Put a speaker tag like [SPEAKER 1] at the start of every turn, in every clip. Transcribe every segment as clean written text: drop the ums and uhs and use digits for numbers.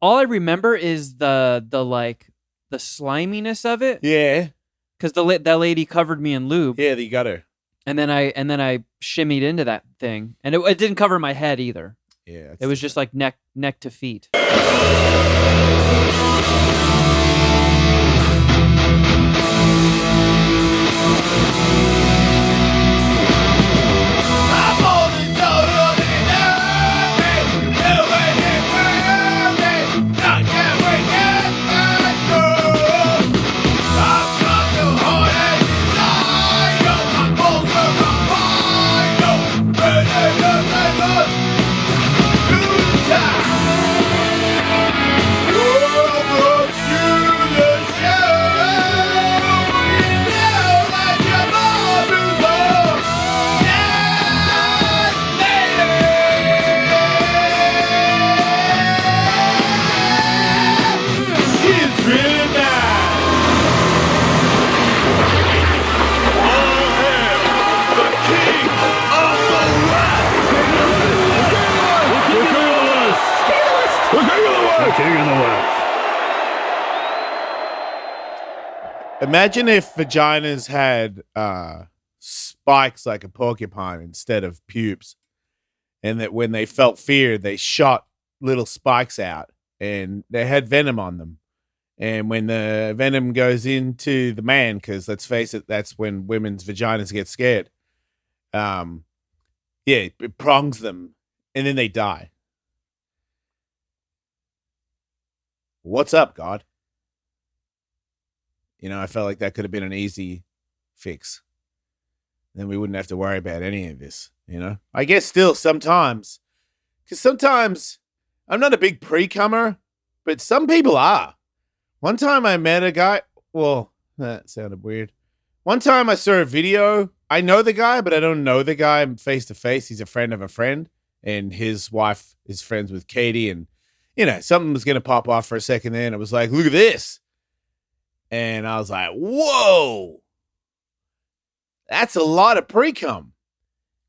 [SPEAKER 1] all I remember is the sliminess of it.
[SPEAKER 2] Yeah.
[SPEAKER 1] Because that lady covered me in lube.
[SPEAKER 2] Yeah, you got her.
[SPEAKER 1] And then I shimmied into that thing, and it didn't cover my head either.
[SPEAKER 2] Yeah,
[SPEAKER 1] it was just like neck to feet.
[SPEAKER 2] Imagine if vaginas had spikes like a porcupine instead of pubes, and that when they felt fear, they shot little spikes out, and they had venom on them. And when the venom goes into the man, because let's face it, that's when women's vaginas get scared. It prongs them, and then they die. What's up, God? You know, I felt like that could have been an easy fix. Then we wouldn't have to worry about any of this, you know? I guess still sometimes, because sometimes I'm not a big pre-cummer, but some people are. One time I met a guy, well, that sounded weird. One time I saw a video. I know the guy, but I don't know the guy face to face. He's a friend of a friend, and his wife is friends with Katie, and, you know, something was going to pop off for a second there, and it was like, look at this. And I was like, whoa, that's a lot of pre-cum.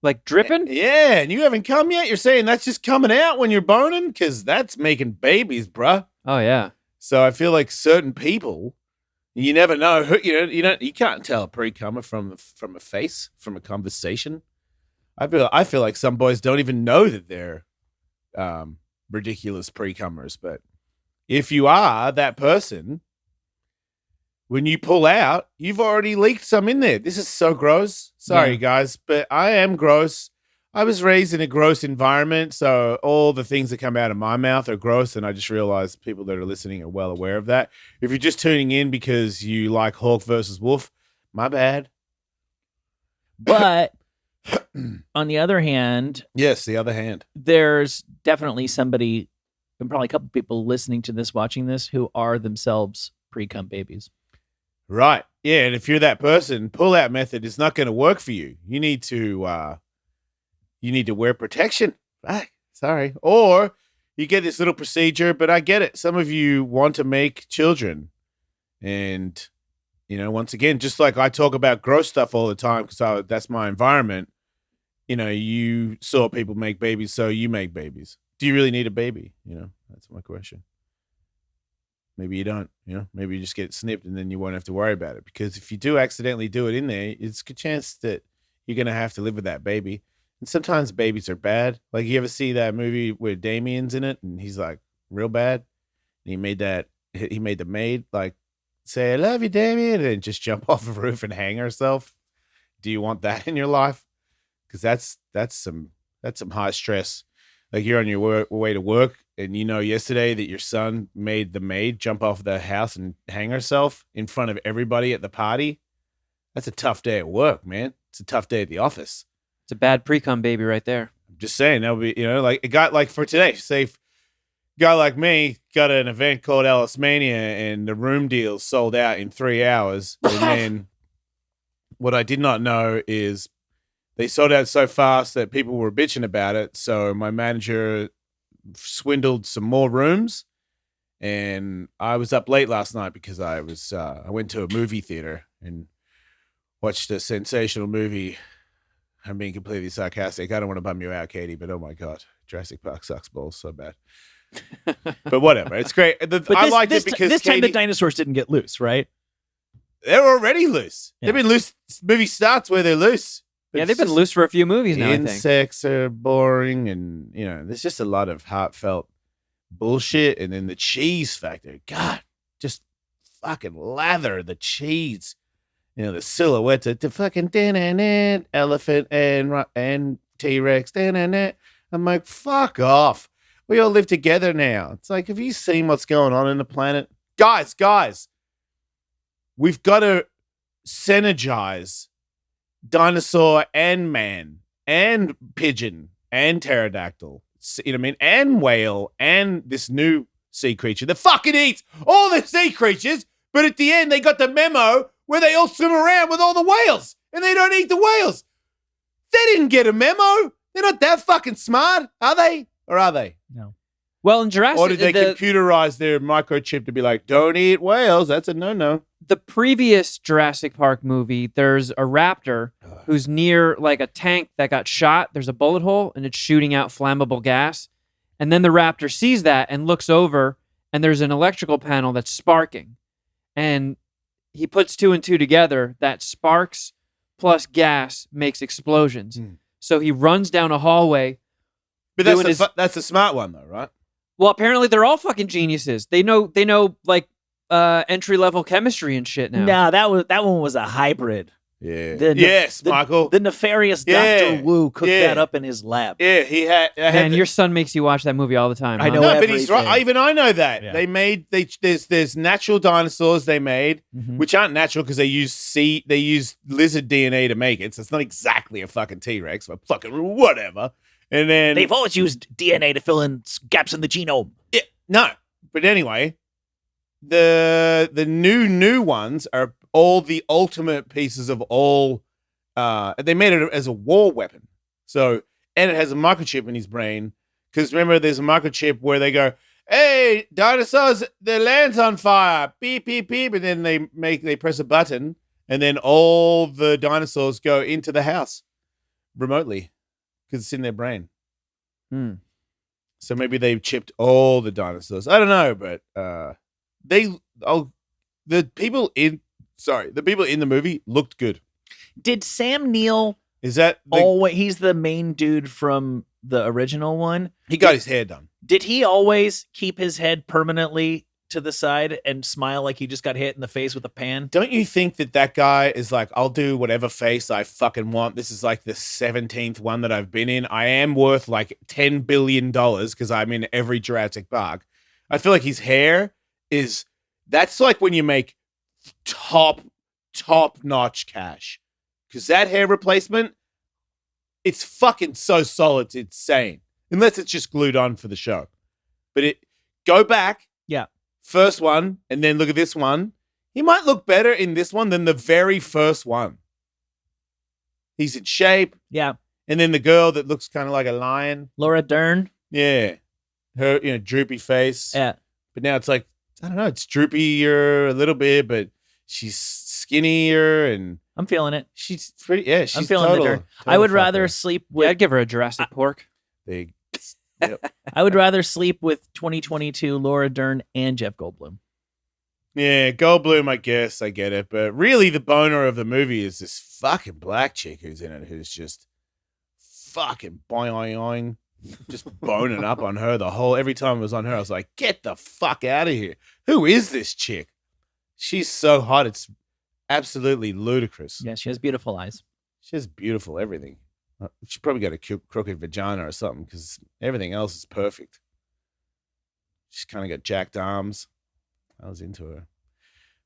[SPEAKER 1] Like dripping?
[SPEAKER 2] Yeah, and you haven't come yet? You're saying that's just coming out when you're boning? Because that's making babies, bruh.
[SPEAKER 1] Oh, yeah.
[SPEAKER 2] So I feel like certain people, you never know. You can't tell a pre-cummer from a face, from a conversation. I feel like some boys don't even know that they're ridiculous pre-cummers. But if you are that person, when you pull out, you've already leaked some in there. This is so gross. Sorry, guys, but I am gross. I was raised in a gross environment, so all the things that come out of my mouth are gross, and I just realized people that are listening are well aware of that. If you're just tuning in because you like Hawk versus Wolf, my bad.
[SPEAKER 3] But on the other hand...
[SPEAKER 2] Yes, the other hand.
[SPEAKER 3] There's definitely somebody, and probably a couple people listening to this, watching this, who are themselves pre-cum babies.
[SPEAKER 2] Right. Yeah, and if you're that person, pull-out method is not going to work for you. You need to wear protection. Sorry. Or you get this little procedure, but I get it. Some of you want to make children. And, you know, once again, just like I talk about gross stuff all the time because that's my environment, you know, you saw people make babies, so you make babies. Do you really need a baby? You know, that's my question. Maybe you don't, you know, maybe you just get snipped and then you won't have to worry about it. Because if you do accidentally do it in there, it's a good chance that you're going to have to live with that baby. And sometimes babies are bad. Like, you ever see that movie where Damien's in it and he's like real bad? And he made the maid like say, I love you, Damien, and just jump off a roof and hang herself. Do you want that in your life? Because that's some high stress. Like, you're on your way to work, and you know yesterday that your son made the maid jump off the house and hang herself in front of everybody at the party. That's a tough day at work, man. It's a tough day at the office.
[SPEAKER 1] It's a bad pre-cum baby right there.
[SPEAKER 2] I'm just saying, that would be, you know, like a guy like for today, say, guy like me got an event called Ellismania, and the room deals sold out in 3 hours. And then what I did not know is they sold out so fast that people were bitching about it. So my manager swindled some more rooms, and I was up late last night because I went to a movie theater and watched a sensational movie. I'm being completely sarcastic. I don't want to bum you out, Katie, but oh my God, Jurassic Park sucks balls so bad. But whatever, it's great. I liked it because
[SPEAKER 3] this time the
[SPEAKER 2] Katie,
[SPEAKER 3] dinosaurs didn't get loose, right?
[SPEAKER 2] they're already loose.
[SPEAKER 3] Yeah.
[SPEAKER 2] They've been loose. Movie starts where they're loose.
[SPEAKER 1] Yeah,
[SPEAKER 2] It's
[SPEAKER 1] they've been
[SPEAKER 2] just-
[SPEAKER 1] loose for a few movies now, I think.
[SPEAKER 2] Insects are boring, and there's just a lot of heartfelt bullshit, and then the cheese factor. God, just fucking lather the cheese. The silhouettes of the fucking elephant and T-Rex. I'm like, fuck off. We all live together now. It's like, have you seen what's going on in the planet, guys? We've got to synergize dinosaur and man and pigeon and pterodactyl, you know what I mean, and whale and this new sea creature that fucking eats all the sea creatures, but at the end they got the memo where they all swim around with all the whales and they don't eat the whales. They didn't get a memo. They're not that fucking smart, are they? Or are they?
[SPEAKER 3] No.
[SPEAKER 1] Well, in Jurassic,
[SPEAKER 2] Or did they computerize their microchip to be like, don't eat whales? That's a no-no.
[SPEAKER 1] the previous Jurassic Park movie, there's a raptor who's near like a tank that got shot. There's a bullet hole and it's shooting out flammable gas. And then the raptor sees that and looks over and there's an electrical panel that's sparking. And he puts two and two together that sparks plus gas makes explosions.
[SPEAKER 2] Mm.
[SPEAKER 1] So he runs down a hallway.
[SPEAKER 2] But that's a smart one, though, right?
[SPEAKER 1] Well, apparently they're all fucking geniuses. They know like entry level chemistry and shit now.
[SPEAKER 3] No, that one was a hybrid.
[SPEAKER 2] Yeah.
[SPEAKER 3] The-
[SPEAKER 2] Michael.
[SPEAKER 3] The nefarious
[SPEAKER 2] Yeah.
[SPEAKER 3] Dr. Wu cooked
[SPEAKER 2] Yeah.
[SPEAKER 3] that up in his lab.
[SPEAKER 2] Yeah, he had.
[SPEAKER 1] Man, your son makes you watch that movie all the time.
[SPEAKER 3] I
[SPEAKER 1] huh?
[SPEAKER 3] know.
[SPEAKER 2] No, but he's right.
[SPEAKER 3] everything.
[SPEAKER 2] Even I know that
[SPEAKER 3] Yeah.
[SPEAKER 2] they made. There's natural dinosaurs they made,
[SPEAKER 3] Mhm.
[SPEAKER 2] which aren't natural because they use lizard DNA to make it. So it's not exactly a fucking T-Rex, but fucking whatever. And then
[SPEAKER 3] They've always used DNA to fill in gaps in the genome.
[SPEAKER 2] no, but anyway, the new ones are all the ultimate pieces of all. They made it as a war weapon. So, and it has a microchip in his brain. Because remember, there's a microchip where they go, "Hey, dinosaurs, the land's on fire!" Beep beep beep, and then they press a button, and then all the dinosaurs go into the house remotely because it's in their brain.
[SPEAKER 1] Hmm.
[SPEAKER 2] So maybe they've chipped all the dinosaurs. I don't know, but the people in the movie looked good.
[SPEAKER 3] Did Sam Neill
[SPEAKER 2] Is that
[SPEAKER 3] he's the main dude from the original one?
[SPEAKER 2] he got his hair done?
[SPEAKER 3] Did he always keep his head permanently to the side and smile like he just got hit in the face with a pan?
[SPEAKER 2] Don't you think that guy is like, I'll do whatever face I fucking want. This is like the 17th one that I've been in. I am worth like $10 billion because I'm in every Jurassic Park. I feel like his hair that's like when you make top notch cash. Because that hair replacement, it's fucking so solid, it's insane. Unless it's just glued on for the show. But go back.
[SPEAKER 3] Yeah.
[SPEAKER 2] First one, and then look at this one. He might look better in this one than the very first one. He's in shape.
[SPEAKER 3] Yeah.
[SPEAKER 2] And then the girl that looks kind of like a lion.
[SPEAKER 3] Laura Dern.
[SPEAKER 2] Yeah. Her, droopy face.
[SPEAKER 3] Yeah.
[SPEAKER 2] But now it's like, I don't know, it's droopier a little bit, but she's skinnier and
[SPEAKER 3] I'm feeling it.
[SPEAKER 2] she's pretty, yeah, she's
[SPEAKER 3] I'm feeling
[SPEAKER 2] total,
[SPEAKER 3] the Dern.
[SPEAKER 2] total
[SPEAKER 3] I would
[SPEAKER 2] fucker.
[SPEAKER 3] rather sleep
[SPEAKER 1] Yeah,
[SPEAKER 3] with
[SPEAKER 1] I'd give her a Jurassic Pork.
[SPEAKER 2] Big.
[SPEAKER 3] I would rather sleep with 2022 Laura Dern and Jeff Goldblum.
[SPEAKER 2] Yeah, Goldblum, I guess, I get it. But really the boner of the movie is this fucking black chick who's in it, who's just fucking boing, just boning up on her every time it was on her, I was like, get the fuck out of here. Who is this chick? She's so hot, it's absolutely ludicrous.
[SPEAKER 3] Yeah, she has beautiful eyes.
[SPEAKER 2] She has beautiful everything. She probably got a crooked vagina or something because everything else is perfect. She's kind of got jacked arms. I was into her.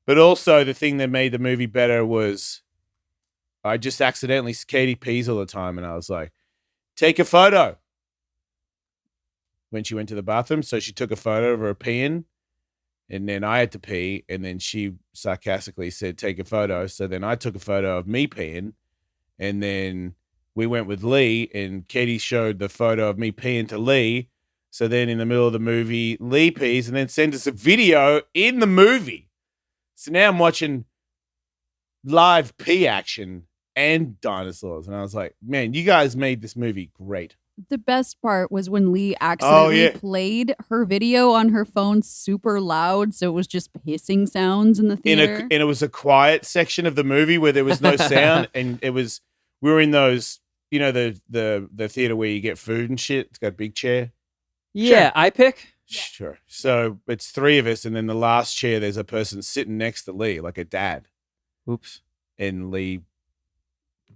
[SPEAKER 2] But also the thing that made the movie better was I just accidentally Katie pees all the time and I was like, take a photo. When she went to the bathroom, so she took a photo of her peeing and then I had to pee and then she sarcastically said, take a photo. So then I took a photo of me peeing and then we went with Lee and Katie showed the photo of me peeing to Lee. So then in the middle of the movie, Lee pees and then sends us a video in the movie. So now I'm watching live pee action and dinosaurs. And I was like, man, you guys made this movie great.
[SPEAKER 4] The best part was when Lee accidentally played her video on her phone super loud, so it was just hissing sounds in the theater.
[SPEAKER 2] And it was a quiet section of the movie where there was no sound, and we were in those, you know, the theater where you get food and shit. It's got a big chair.
[SPEAKER 1] Yeah, I pick.
[SPEAKER 2] Sure. So it's three of us, and then the last chair, there's a person sitting next to Lee, like a dad.
[SPEAKER 1] Oops.
[SPEAKER 2] And Lee,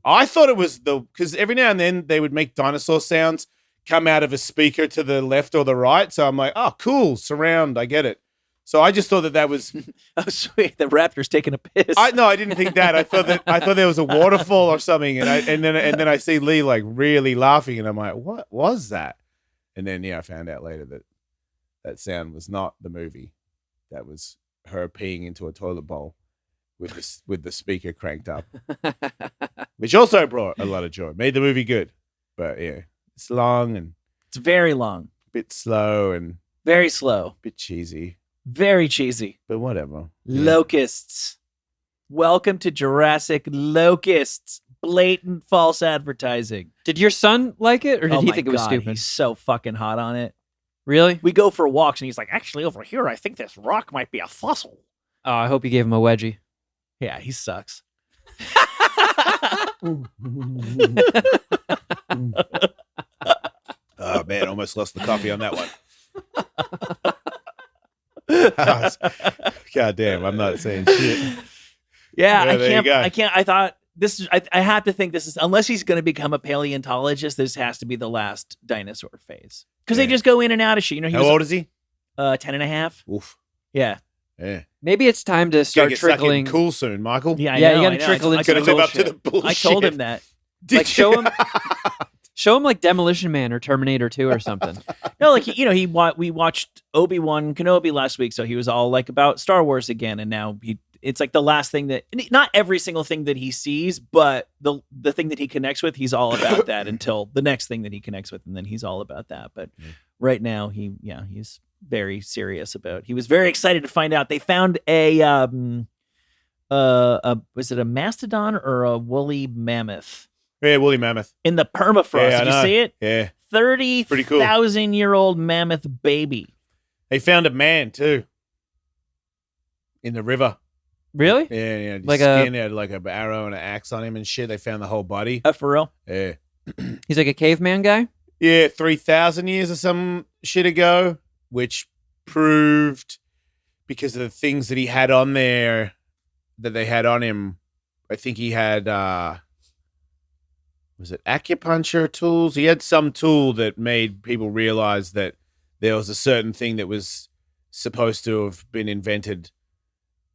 [SPEAKER 2] I thought it was because every now and then they would make dinosaur sounds come out of a speaker to the left or the right. So I'm like, oh, cool, surround, I get it. So I just thought that was
[SPEAKER 3] Oh, sweet. The raptor's taking a piss.
[SPEAKER 2] No, I didn't think that. I thought there was a waterfall or something, and then I see Lee like really laughing, and I'm like, what was that? And then I found out later that sound was not the movie. That was her peeing into a toilet bowl with the speaker cranked up, which also brought a lot of joy. Made the movie good, but yeah, it's long and
[SPEAKER 3] It's very long,
[SPEAKER 2] a bit slow and
[SPEAKER 3] very slow,
[SPEAKER 2] a bit cheesy,
[SPEAKER 3] very cheesy.
[SPEAKER 2] but whatever.
[SPEAKER 3] Locusts. Welcome to Jurassic Locusts. Blatant false advertising.
[SPEAKER 1] Did your son like it, or did
[SPEAKER 3] Oh
[SPEAKER 1] he
[SPEAKER 3] my
[SPEAKER 1] think it was
[SPEAKER 3] God,
[SPEAKER 1] stupid?
[SPEAKER 3] He's so fucking hot on it.
[SPEAKER 1] Really?
[SPEAKER 3] We go for walks, and he's like, actually, over here, I think this rock might be a fossil.
[SPEAKER 1] Oh, I hope you gave him a wedgie.
[SPEAKER 3] Yeah, he sucks.
[SPEAKER 2] Oh man, almost lost the coffee on that one. God damn, I'm not saying shit.
[SPEAKER 3] Yeah,
[SPEAKER 2] Yeah, there you go.
[SPEAKER 3] I can't. I thought this is. I have to think this is, unless he's going to become a paleontologist, this has to be the last dinosaur phase, because they
[SPEAKER 2] Yeah.
[SPEAKER 3] just go in and out of shit. You know, he
[SPEAKER 2] How
[SPEAKER 3] was
[SPEAKER 2] old is he?
[SPEAKER 3] 10 and a half.
[SPEAKER 2] Oof.
[SPEAKER 3] Yeah,
[SPEAKER 2] Yeah.
[SPEAKER 1] Maybe it's time to
[SPEAKER 2] Gotta
[SPEAKER 1] start
[SPEAKER 2] get stuck in
[SPEAKER 1] trickling.
[SPEAKER 2] cool soon, Michael.
[SPEAKER 3] yeah, I
[SPEAKER 1] Yeah,
[SPEAKER 3] know,
[SPEAKER 1] you gotta
[SPEAKER 3] I know.
[SPEAKER 1] trickle
[SPEAKER 3] I
[SPEAKER 1] into
[SPEAKER 2] Gotta
[SPEAKER 1] the
[SPEAKER 2] live up to the
[SPEAKER 1] bullshit.
[SPEAKER 2] bullshit.
[SPEAKER 3] I told him that.
[SPEAKER 2] Did
[SPEAKER 1] Like, show
[SPEAKER 2] you?
[SPEAKER 1] him- Show him like Demolition Man or Terminator 2 or something.
[SPEAKER 3] No, like we watched Obi-Wan Kenobi last week, so he was all like about Star Wars again, and now it's like the last thing that, not every single thing that he sees, but the thing that he connects with, he's all about that until the next thing that he connects with, and then he's all about that. But right now, he's very serious about. He was very excited to find out they found was it a mastodon or a woolly mammoth
[SPEAKER 2] Yeah, woolly mammoth.
[SPEAKER 3] in the permafrost?
[SPEAKER 2] Yeah, I
[SPEAKER 3] Did you
[SPEAKER 2] know.
[SPEAKER 3] see it?
[SPEAKER 2] Yeah.
[SPEAKER 3] 30,000-year-old mammoth baby.
[SPEAKER 2] They found a man too. In the river.
[SPEAKER 1] Really?
[SPEAKER 2] Yeah. His
[SPEAKER 1] Like
[SPEAKER 2] skin had like an arrow and an axe on him and shit. They found the whole body.
[SPEAKER 3] For real?
[SPEAKER 2] Yeah.
[SPEAKER 1] He's like a caveman guy?
[SPEAKER 2] Yeah, 3,000 years or some shit ago, which proved because of the things that he had on there that they had on him. I think he had was it acupuncture tools? He had some tool that made people realize that there was a certain thing that was supposed to have been invented,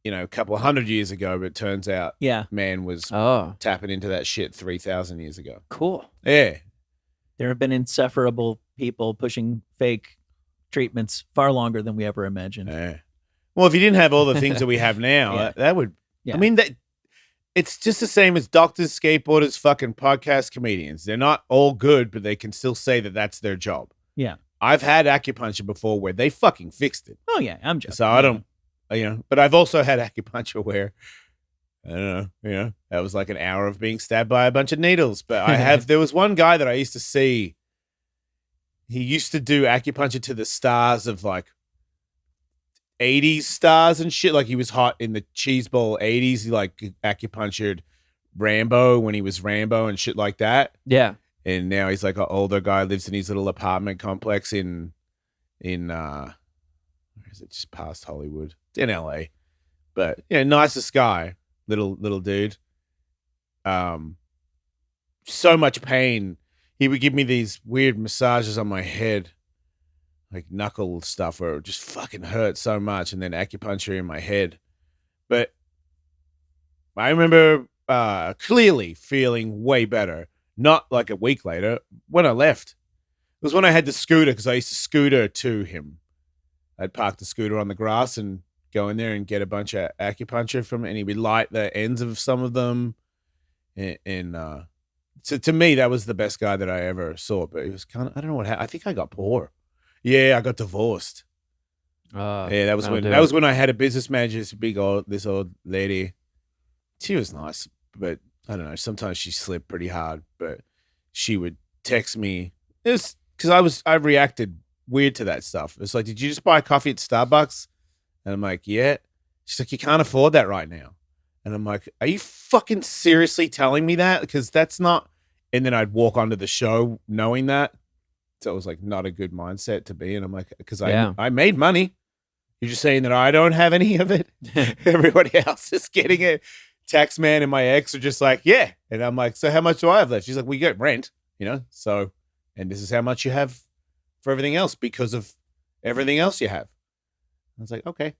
[SPEAKER 2] a couple of 100 years ago, but it turns out
[SPEAKER 3] Yeah.
[SPEAKER 2] man was
[SPEAKER 1] Oh,
[SPEAKER 2] tapping into that shit 3,000 years ago.
[SPEAKER 1] cool.
[SPEAKER 2] Yeah.
[SPEAKER 3] There have been insufferable people pushing fake treatments far longer than we ever imagined.
[SPEAKER 2] Yeah. Well, if you didn't have all the things that we have now,
[SPEAKER 3] Yeah.
[SPEAKER 2] that would.
[SPEAKER 3] Yeah.
[SPEAKER 2] I mean, it's just the same as doctors, skateboarders, fucking podcast comedians. They're not all good, but they can still say that that's their job.
[SPEAKER 3] Yeah.
[SPEAKER 2] I've had acupuncture before where they fucking fixed it.
[SPEAKER 3] Oh, yeah. I'm joking.
[SPEAKER 2] So I don't, but I've also had acupuncture where, I don't know, that was like an hour of being stabbed by a bunch of needles. But there was one guy that I used to see. He used to do acupuncture to the stars of like 80s stars and shit. Like he was hot in the cheese bowl 80s. He like acupunctured Rambo when he was Rambo and shit like that.
[SPEAKER 1] Yeah.
[SPEAKER 2] And now he's like an older guy, lives in his little apartment complex in where is it? Just past Hollywood. It's in LA. But nicest guy, little dude. So much pain. He would give me these weird massages on my head, like knuckle stuff, where it would just fucking hurt so much, and then acupuncture in my head. But I remember clearly feeling way better. Not like a week later when I left. It was when I had the scooter, because I used to scooter to him. I'd park the scooter on the grass and go in there and get a bunch of acupuncture from it, and he would light the ends of some of them. So to me, that was the best guy that I ever saw. But it was kind of, I don't know what happened. I think I got poor. Yeah, I got divorced. Yeah, that was when I had a business manager, this old lady. She was nice, but I don't know. Sometimes she slipped pretty hard, but she would text me It's because I reacted weird to that stuff. It's like, did you just buy coffee at Starbucks? And I'm like, yeah. She's like, you can't afford that right now. And I'm like, are you fucking seriously telling me that? Because that's not. And then I'd walk onto the show knowing that. So it was like not a good mindset to be. And I'm like, because I made money. You're just saying that I don't have any of it. Everybody else is getting it. Taxman and my ex are just like, yeah. And I'm like, so how much do I have left? She's like, we get rent, so, and this is how much you have for everything else because of everything else you have. I was like, okay. It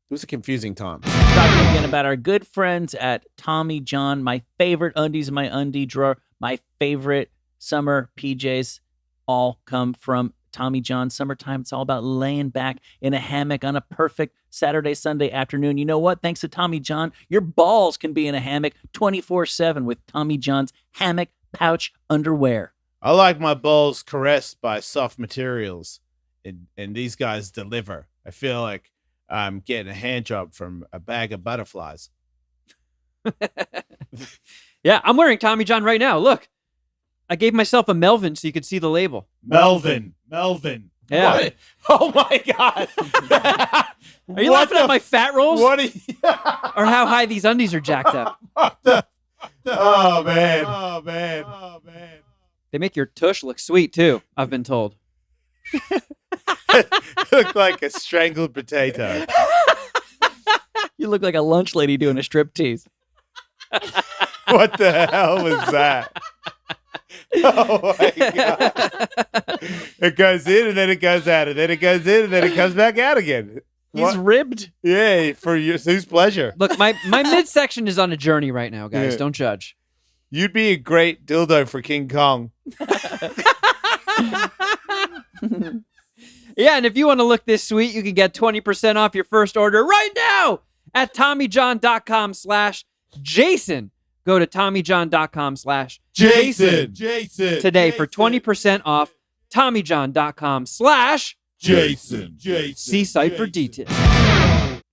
[SPEAKER 2] was a confusing time.
[SPEAKER 3] Talking again about our good friends at TommyJohn, my favorite undies in my undie drawer, my favorite summer PJs all come from TommyJohn. Summertime, it's all about laying back in a hammock on a perfect Saturday, Sunday afternoon. You know what? Thanks to TommyJohn, your balls can be in a hammock 24/7 with TommyJohn's hammock pouch underwear.
[SPEAKER 2] I like my balls caressed by soft materials, and these guys deliver. I feel like I'm getting a hand job from a bag of butterflies.
[SPEAKER 1] Yeah, I'm wearing TommyJohn right now. Look. I gave myself a Melvin so you could see the label.
[SPEAKER 2] Melvin.
[SPEAKER 1] Yeah.
[SPEAKER 2] What? Oh my God.
[SPEAKER 1] Are you laughing at my fat rolls?
[SPEAKER 2] What are you?
[SPEAKER 1] Or how high these undies are jacked up?
[SPEAKER 2] Oh man.
[SPEAKER 1] They make your tush look sweet too, I've been told.
[SPEAKER 2] Look like a strangled potato.
[SPEAKER 3] You look like a lunch lady doing a striptease.
[SPEAKER 2] What the hell was that? Oh my God. It goes in and then it goes out, and then it goes in and then it comes back out again.
[SPEAKER 3] He's ribbed.
[SPEAKER 2] Yeah, for whose pleasure?
[SPEAKER 1] Look, my midsection is on a journey right now, guys.
[SPEAKER 2] Yeah.
[SPEAKER 1] Don't judge.
[SPEAKER 2] You'd be a great dildo for King Kong.
[SPEAKER 1] Yeah, and if you want to look this sweet, you can get 20% off your first order right now at TommyJohn.com/Jason. Go to TommyJohn.com/Jason today for 20% off. TommyJohn.com/Jason. See site for details.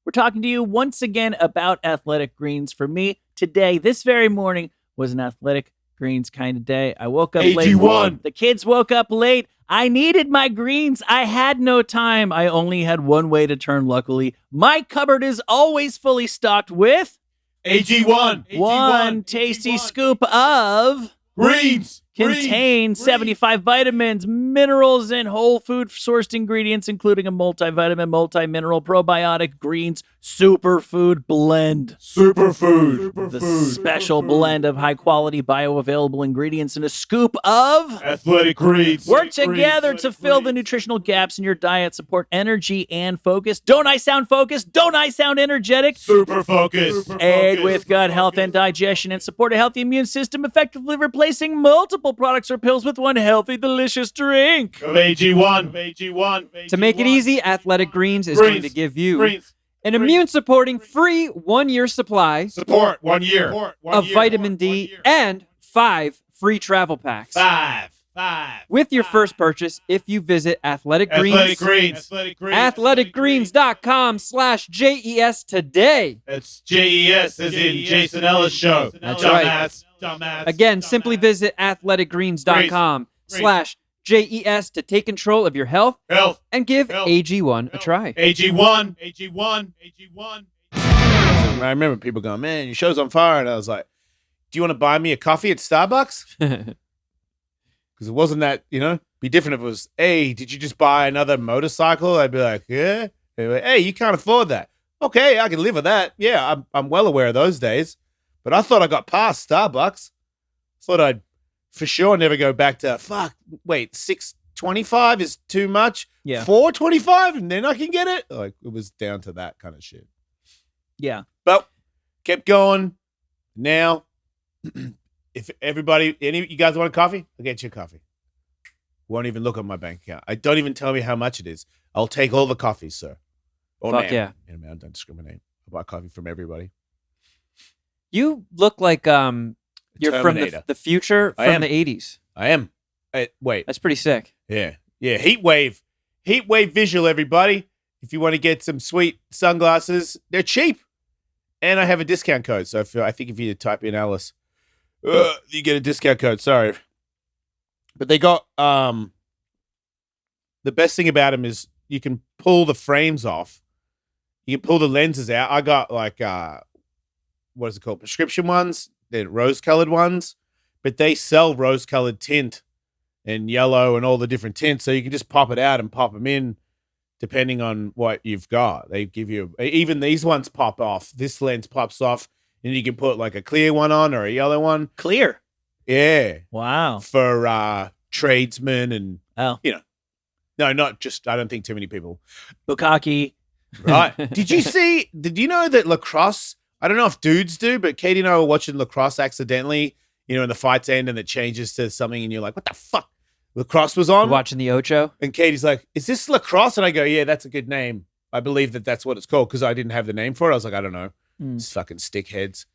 [SPEAKER 3] We're talking to you once again about Athletic Greens. For me, today, this very morning, was an Athletic Greens kind of day. I woke up late. The kids woke up late. I needed my greens. I had no time. I only had one way to turn, luckily. My cupboard is always fully stocked with
[SPEAKER 2] AG1.
[SPEAKER 3] One tasty scoop of
[SPEAKER 2] Greens.
[SPEAKER 3] Contains 75 vitamins, minerals, and whole food sourced ingredients, including a multivitamin, multi-mineral, probiotic, greens, superfood blend.
[SPEAKER 2] Superfood.
[SPEAKER 3] Special blend of high-quality, bioavailable ingredients and a scoop of
[SPEAKER 2] Athletic Greens.
[SPEAKER 3] Work together to fill the nutritional gaps in your diet, support energy and focus. Don't I sound focused? Don't I sound energetic?
[SPEAKER 2] Super focus.
[SPEAKER 3] Aid with gut health and digestion and support a healthy immune system, effectively replacing multiple products or pills with one healthy, delicious drink.
[SPEAKER 2] Of AG1.
[SPEAKER 1] To make it easy, Athletic Greens is going to give you an immune-supporting free 1-year supply
[SPEAKER 2] Support 1 year.
[SPEAKER 1] of vitamin D and 5 free travel packs.
[SPEAKER 2] Five.
[SPEAKER 1] With your first purchase, if you visit Athletic Greens, athleticgreens.com/JES today.
[SPEAKER 2] That's JES as in Jason Ellis Show.
[SPEAKER 1] That's right.
[SPEAKER 2] Dumbass.
[SPEAKER 1] Again, simply visit athleticgreens.com/JES to take control of your health and give AG1 a try.
[SPEAKER 2] AG1. I remember people going, man, your show's on fire. And I was like, do you want to buy me a coffee at Starbucks? Because it wasn't that, be different if it was, hey, did you just buy another motorcycle? I'd be like, yeah. Like, hey, you can't afford that. Okay, I can live with that. Yeah, I'm well aware of those days. But I thought I got past Starbucks. Thought I'd for sure never go back to, $6.25 is too much?
[SPEAKER 3] Yeah.
[SPEAKER 2] $4.25 and then I can get it? Like, it was down to that kind of shit.
[SPEAKER 3] Yeah.
[SPEAKER 2] But kept going. Now, if any of you guys want a coffee, I'll get you a coffee. Won't even look at my bank account. Don't even tell me how much it is. I'll take all the coffees, sir. Or
[SPEAKER 1] Fuck
[SPEAKER 2] ma'am.
[SPEAKER 1] yeah.
[SPEAKER 2] Man, don't discriminate. I buy coffee from everybody.
[SPEAKER 1] You look like you're
[SPEAKER 2] Terminator.
[SPEAKER 1] from the future
[SPEAKER 2] I
[SPEAKER 1] from
[SPEAKER 2] am.
[SPEAKER 1] the 80s.
[SPEAKER 2] I am. Wait.
[SPEAKER 1] That's pretty sick.
[SPEAKER 2] Yeah. Heatwave visual, everybody. If you want to get some sweet sunglasses, they're cheap. And I have a discount code. So I think if you type in Ellis, you get a discount code. Sorry. But they got the best thing about them is you can pull the frames off. You can pull the lenses out. I got like what is it called? Prescription ones. They're rose-colored ones, but they sell rose-colored tint and yellow and all the different tints, so you can just pop it out and pop them in depending on what you've got. They give you even these ones pop off. This lens pops off, and you can put like a clear one on or a yellow one.
[SPEAKER 3] Clear.
[SPEAKER 2] Yeah.
[SPEAKER 3] Wow.
[SPEAKER 2] For tradesmen and no, not just. I don't think too many people.
[SPEAKER 3] Bukkake.
[SPEAKER 2] Right. Did you know that Lacrosse? I don't know if dudes do, but Katie and I were watching Lacrosse accidentally, and the fights end and it changes to something and you're like, what the fuck? Lacrosse was on.
[SPEAKER 1] Watching the Ocho.
[SPEAKER 2] And Katie's like, is this Lacrosse? And I go, yeah, that's a good name. I believe that's what it's called because I didn't have the name for it. I was like, I don't know. It's fucking stickheads.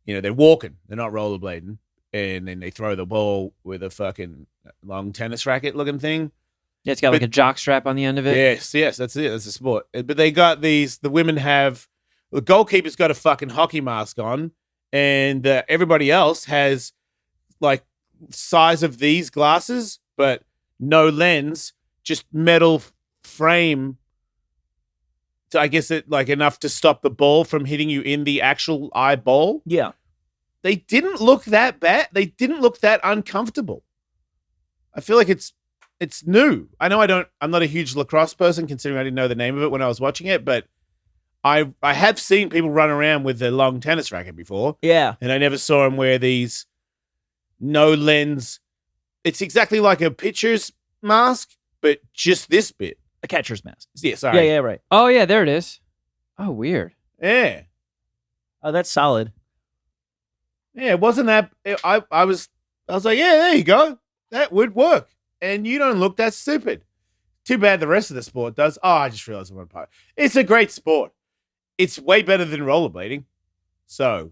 [SPEAKER 2] They're walking. They're not rollerblading. And then they throw the ball with a fucking long tennis racket looking thing.
[SPEAKER 1] Yeah, it's got like a jock strap on the end of it.
[SPEAKER 2] Yes, that's it. That's a sport. But they got these, the women have, the goalkeeper's got a fucking hockey mask on, and everybody else has like size of these glasses, but no lens, just metal frame. So I guess it like enough to stop the ball from hitting you in the actual eyeball.
[SPEAKER 3] Yeah.
[SPEAKER 2] They didn't look that bad. They didn't look that uncomfortable. I feel like it's new. I know I'm not a huge lacrosse person considering I didn't know the name of it when I was watching it, but I have seen people run around with a long tennis racket before.
[SPEAKER 3] Yeah.
[SPEAKER 2] And I never saw them wear these no lens. It's exactly like a pitcher's mask, but just this bit.
[SPEAKER 3] A catcher's mask.
[SPEAKER 2] Yeah, sorry.
[SPEAKER 3] Yeah, right.
[SPEAKER 1] Oh yeah, there it is. Oh, weird.
[SPEAKER 2] Yeah.
[SPEAKER 3] Oh, that's solid.
[SPEAKER 2] Yeah, it wasn't that. I was like, yeah, there you go. That would work. And you don't look that stupid. Too bad the rest of the sport does. Oh, I just realized I'm on part. It's a great sport. It's way better than rollerblading. So,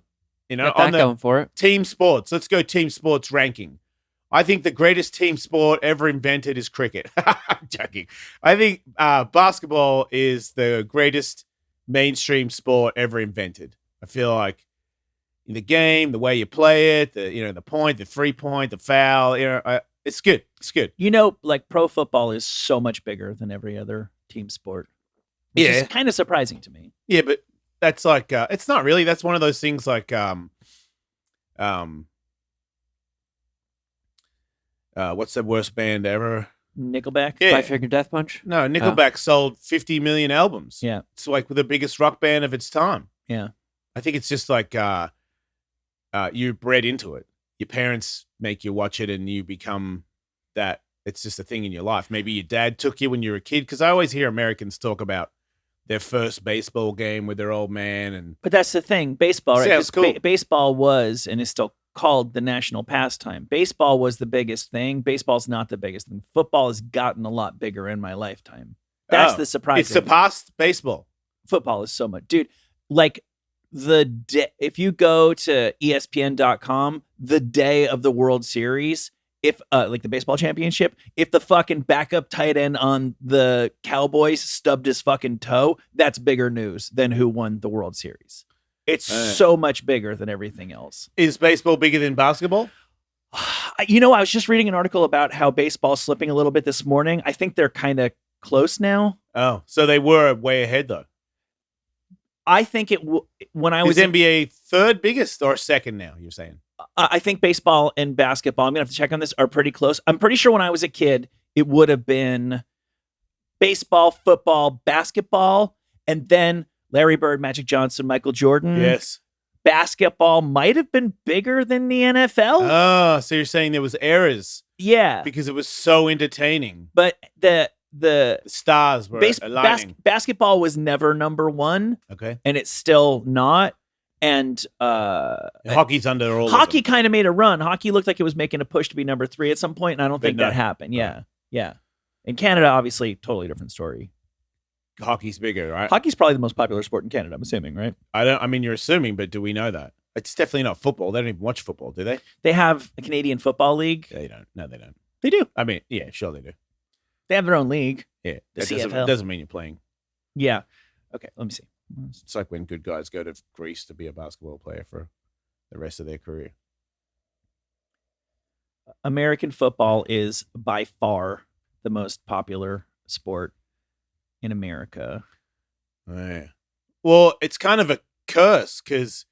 [SPEAKER 1] Got
[SPEAKER 2] on
[SPEAKER 1] that going for it.
[SPEAKER 2] team sports, let's go team sports ranking. I think the greatest team sport ever invented is cricket. I'm joking. I think basketball is the greatest mainstream sport ever invented. I feel like in the game, the way you play it, the point, the 3-point, the foul, it's good. It's good.
[SPEAKER 3] Like pro football is so much bigger than every other team sport. Which is kind of surprising to me.
[SPEAKER 2] Yeah, but that's like it's not really. That's one of those things like what's the worst band ever?
[SPEAKER 3] Nickelback?
[SPEAKER 2] Yeah.
[SPEAKER 1] Five Finger Death Punch?
[SPEAKER 2] No, Nickelback sold 50 million albums.
[SPEAKER 3] Yeah.
[SPEAKER 2] It's like the biggest rock band of its time.
[SPEAKER 3] Yeah.
[SPEAKER 2] I think it's just like you're bred into it. Your parents make you watch it and you become that. It's just a thing in your life. Maybe your dad took you when you were a kid. Because I always hear Americans talk about their first baseball game with their old man.
[SPEAKER 3] But that's the thing. Baseball, right?
[SPEAKER 2] Sounds cool.
[SPEAKER 3] Baseball was and is still called the national pastime. Baseball was the biggest thing. Baseball's not the biggest thing. Football has gotten a lot bigger in my lifetime. That's the surprise.
[SPEAKER 2] It surpassed baseball.
[SPEAKER 3] Football is so much. Dude, like if you go to ESPN.com, the day of the World Series, if like the baseball championship, if the fucking backup tight end on the Cowboys stubbed his fucking toe, that's bigger news than who won the World Series. It's so much bigger than everything else.
[SPEAKER 2] Is baseball bigger than basketball?
[SPEAKER 3] I was just reading an article about how baseball's slipping a little bit this morning. I think they're kind of close now.
[SPEAKER 2] Oh, so they were way ahead though.
[SPEAKER 3] I think when I was
[SPEAKER 2] Is NBA third biggest or second now, you're saying?
[SPEAKER 3] I think baseball and basketball, I'm going to have to check on this, are pretty close. I'm pretty sure when I was a kid, it would have been baseball, football, basketball, and then Larry Bird, Magic Johnson, Michael Jordan.
[SPEAKER 2] Yes.
[SPEAKER 3] Basketball might have been bigger than the NFL.
[SPEAKER 2] Oh, so you're saying there was errors.
[SPEAKER 3] Yeah.
[SPEAKER 2] Because it was so entertaining.
[SPEAKER 3] But the
[SPEAKER 2] stars were aligning.
[SPEAKER 3] Basketball was never number one.
[SPEAKER 2] Okay.
[SPEAKER 3] And it's still not. And
[SPEAKER 2] hockey's under all.
[SPEAKER 3] Hockey kind of made a run. Hockey looked like it was making a push to be number 3 at some point, and I don't think that happened. Yeah. Yeah. In Canada, obviously, totally different story.
[SPEAKER 2] Hockey's bigger, right?
[SPEAKER 3] Hockey's probably the most popular sport in Canada, I'm assuming, right?
[SPEAKER 2] I mean, you're assuming, but do we know that? It's definitely not football. They don't even watch football, do they?
[SPEAKER 3] They have a Canadian Football League.
[SPEAKER 2] They don't. No, they don't.
[SPEAKER 3] They do.
[SPEAKER 2] I mean, yeah, sure they do.
[SPEAKER 3] They have their own league.
[SPEAKER 2] Yeah.
[SPEAKER 3] The
[SPEAKER 2] That
[SPEAKER 3] CFL.
[SPEAKER 2] doesn't mean you're playing.
[SPEAKER 3] Yeah. Okay, let me see.
[SPEAKER 2] It's like when good guys go to Greece to be a basketball player for the rest of their career.
[SPEAKER 3] American football is by far the most popular sport in America.
[SPEAKER 2] Oh, yeah. Well, it's kind of a curse because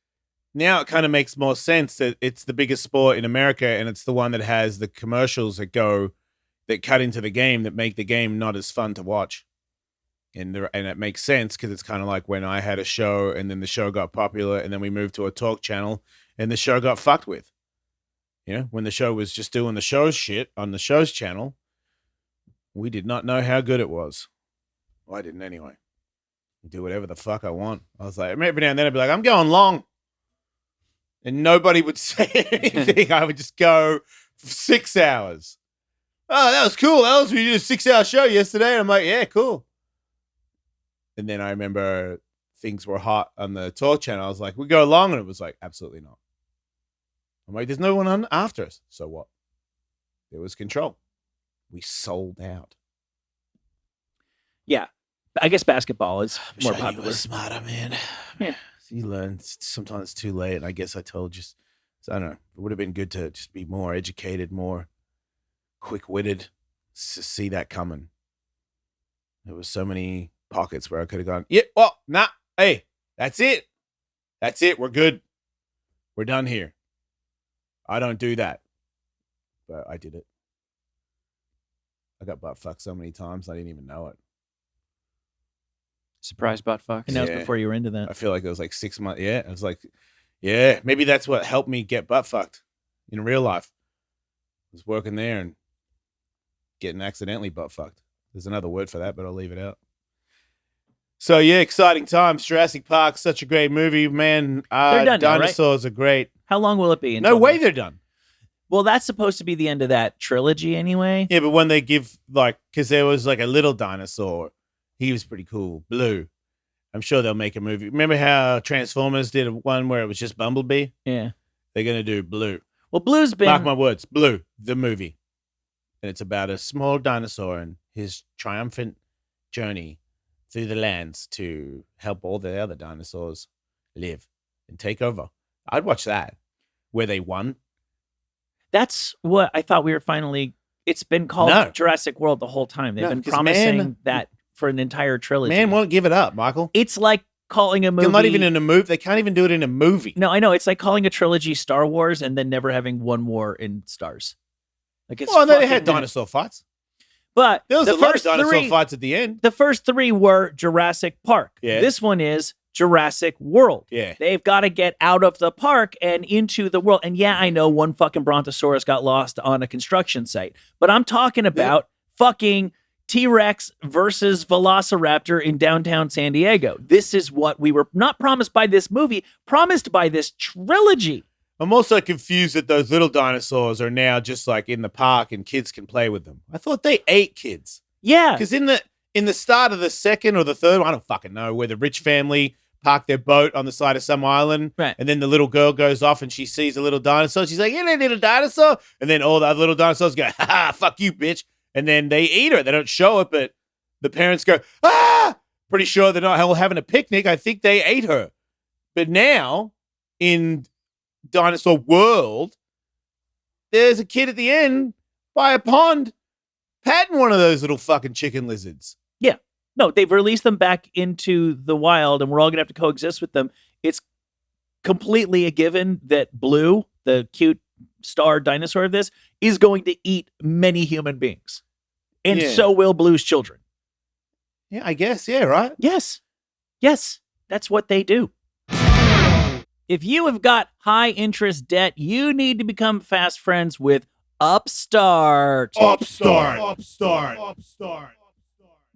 [SPEAKER 2] now it kind of makes more sense that it's the biggest sport in America and it's the one that has the commercials that cut into the game that make the game not as fun to watch. And it makes sense because it's kind of like when I had a show and then the show got popular and then we moved to a talk channel and the show got fucked with. You know, when the show was just doing the show's shit on the show's channel, we did not know how good it was. Well, I didn't anyway. I do whatever the fuck I want. I was like, every now and then I'd be like, I'm going long. And nobody would say anything. I would just go for 6 hours. Oh, that was cool. Ellis, we did a 6-hour show yesterday. And I'm like, yeah, cool. And then I remember things were hot on the talk channel. I was like, we go long. And it was like, absolutely not. I'm like, there's no one on after us. So what? There was control. We sold out.
[SPEAKER 3] Yeah. I guess basketball is more popular.
[SPEAKER 2] You were smarter, man.
[SPEAKER 3] Yeah.
[SPEAKER 2] So you learn sometimes it's too late. And I guess I told you, I don't know. It would have been good to just be more educated, more quick-witted to see that coming. There was so many pockets where I could have gone, yeah, well, nah, hey, that's it. That's it. We're good. We're done here. I don't do that. But I did it. I got butt fucked so many times I didn't even know it.
[SPEAKER 1] Surprise butt fucks.
[SPEAKER 3] And that was before you were into that.
[SPEAKER 2] I feel like it was like 6 months. Yeah. I was like, yeah, maybe that's what helped me get butt fucked in real life. I was working there and getting accidentally butt fucked. There's another word for that, but I'll leave it out. So, yeah, exciting times. Jurassic Park, such a great movie, man.
[SPEAKER 3] They're done now, right?
[SPEAKER 2] Dinosaurs are great.
[SPEAKER 3] How long will it be?
[SPEAKER 2] No way they're done.
[SPEAKER 3] Well, that's supposed to be the end of that trilogy anyway.
[SPEAKER 2] Yeah, but when they give, like, because there was like a little dinosaur. He was pretty cool. Blue. I'm sure they'll make a movie. Remember how Transformers did one where it was just Bumblebee?
[SPEAKER 3] Yeah.
[SPEAKER 2] They're going to do Blue.
[SPEAKER 3] Well, Blue's been...
[SPEAKER 2] Mark my words. Blue, the movie. And it's about a small dinosaur and his triumphant journey through the lands to help all the other dinosaurs live and take over. I'd watch that. Where they won.
[SPEAKER 3] That's what I thought we were finally... It's been called Jurassic World the whole time. They've been promising that for an entire trilogy.
[SPEAKER 2] Man won't give it up, Michael.
[SPEAKER 3] It's like calling a movie...
[SPEAKER 2] Not even in a movie. They can't even do it in a movie.
[SPEAKER 3] No, I know. It's like calling a trilogy Star Wars and then never having one war in stars. Like it's
[SPEAKER 2] they had dinosaur fights.
[SPEAKER 3] But
[SPEAKER 2] there was a lot of dinosaur fights at the end.
[SPEAKER 3] The first 3 were Jurassic Park.
[SPEAKER 2] Yeah.
[SPEAKER 3] This one is Jurassic World.
[SPEAKER 2] Yeah.
[SPEAKER 3] They've got to get out of the park and into the world. And yeah, I know one fucking Brontosaurus got lost on a construction site. But I'm talking about fucking T-Rex versus Velociraptor in downtown San Diego. This is what we were not promised by this movie, promised by this trilogy.
[SPEAKER 2] I'm also confused that those little dinosaurs are now just like in the park and kids can play with them. I thought they ate kids.
[SPEAKER 3] Yeah.
[SPEAKER 2] Because in the start of the second or the third one, I don't fucking know, where the rich family park their boat on the side of some island.
[SPEAKER 3] Right.
[SPEAKER 2] And then the little girl goes off and she sees a little dinosaur. She's like, yeah, little dinosaur. And then all the other little dinosaurs go, ha ha, fuck you, bitch. And then they eat her. They don't show it, but the parents go, ah! Pretty sure they're not all having a picnic. I think they ate her. But now, in Dinosaur World, there's a kid at the end by a pond patting one of those little fucking chicken lizards.
[SPEAKER 3] Yeah. No, they've released them back into the wild and we're all going to have to coexist with them. It's completely a given that Blue, the cute star dinosaur of this, is going to eat many human beings. And so will Blue's children.
[SPEAKER 2] Yeah, I guess. Yeah, right?
[SPEAKER 3] Yes. Yes. That's what they do. If you have got high interest debt, you need to become fast friends with Upstart.
[SPEAKER 2] Upstart.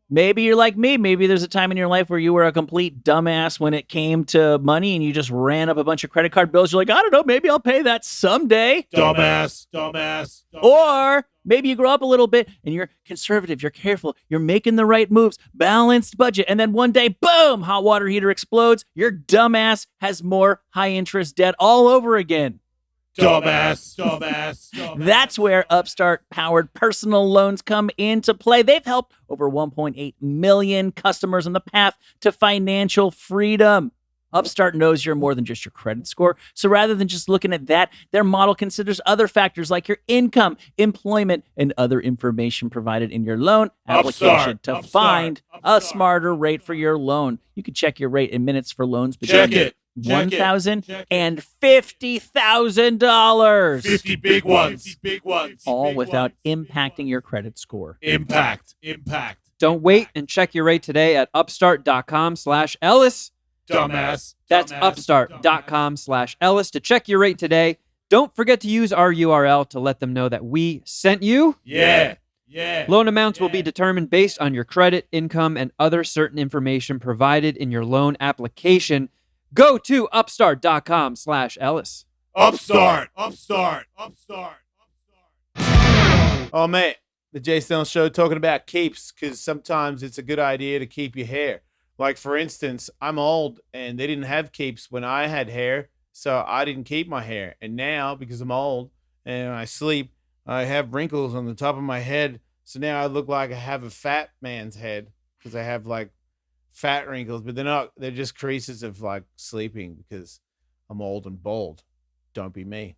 [SPEAKER 3] Maybe you're like me. Maybe there's a time in your life where you were a complete dumbass when it came to money and you just ran up a bunch of credit card bills. You're like, I don't know, maybe I'll pay that someday.
[SPEAKER 2] Dumbass.
[SPEAKER 3] Or maybe you grow up a little bit and you're conservative, you're careful, you're making the right moves, balanced budget, and then one day, boom, hot water heater explodes. Your dumbass has more high interest debt all over again.
[SPEAKER 2] Dumbass.
[SPEAKER 3] That's where Upstart-powered personal loans come into play. They've helped over 1.8 million customers on the path to financial freedom. Upstart knows you're more than just your credit score. So rather than just looking at that, their model considers other factors like your income, employment, and other information provided in your loan application to find a smarter rate for your loan. You can check your rate in minutes for loans between $1,000 and $50,000.
[SPEAKER 2] 50 big ones.
[SPEAKER 3] All without impacting your credit score.
[SPEAKER 2] Impact.
[SPEAKER 1] Don't wait and check your rate today at upstart.com/Ellis.
[SPEAKER 2] Dumbass.
[SPEAKER 1] That's upstart.com/Ellis to check your rate today. Don't forget to use our URL to let them know that we sent you.
[SPEAKER 2] Yeah.
[SPEAKER 1] Loan amounts will be determined based on your credit, income, and other certain information provided in your loan application. Go to upstart.com/Ellis.
[SPEAKER 2] Upstart. Oh, man. The Jay Stone Show talking about keeps, because sometimes it's a good idea to keep your hair. Like, for instance, I'm old and they didn't have keeps when I had hair, so I didn't keep my hair. And now, because I'm old and I sleep, I have wrinkles on the top of my head. So now I look like I have a fat man's head because I have like fat wrinkles, but they're not, they're just creases of like sleeping because I'm old and bald. Don't be me.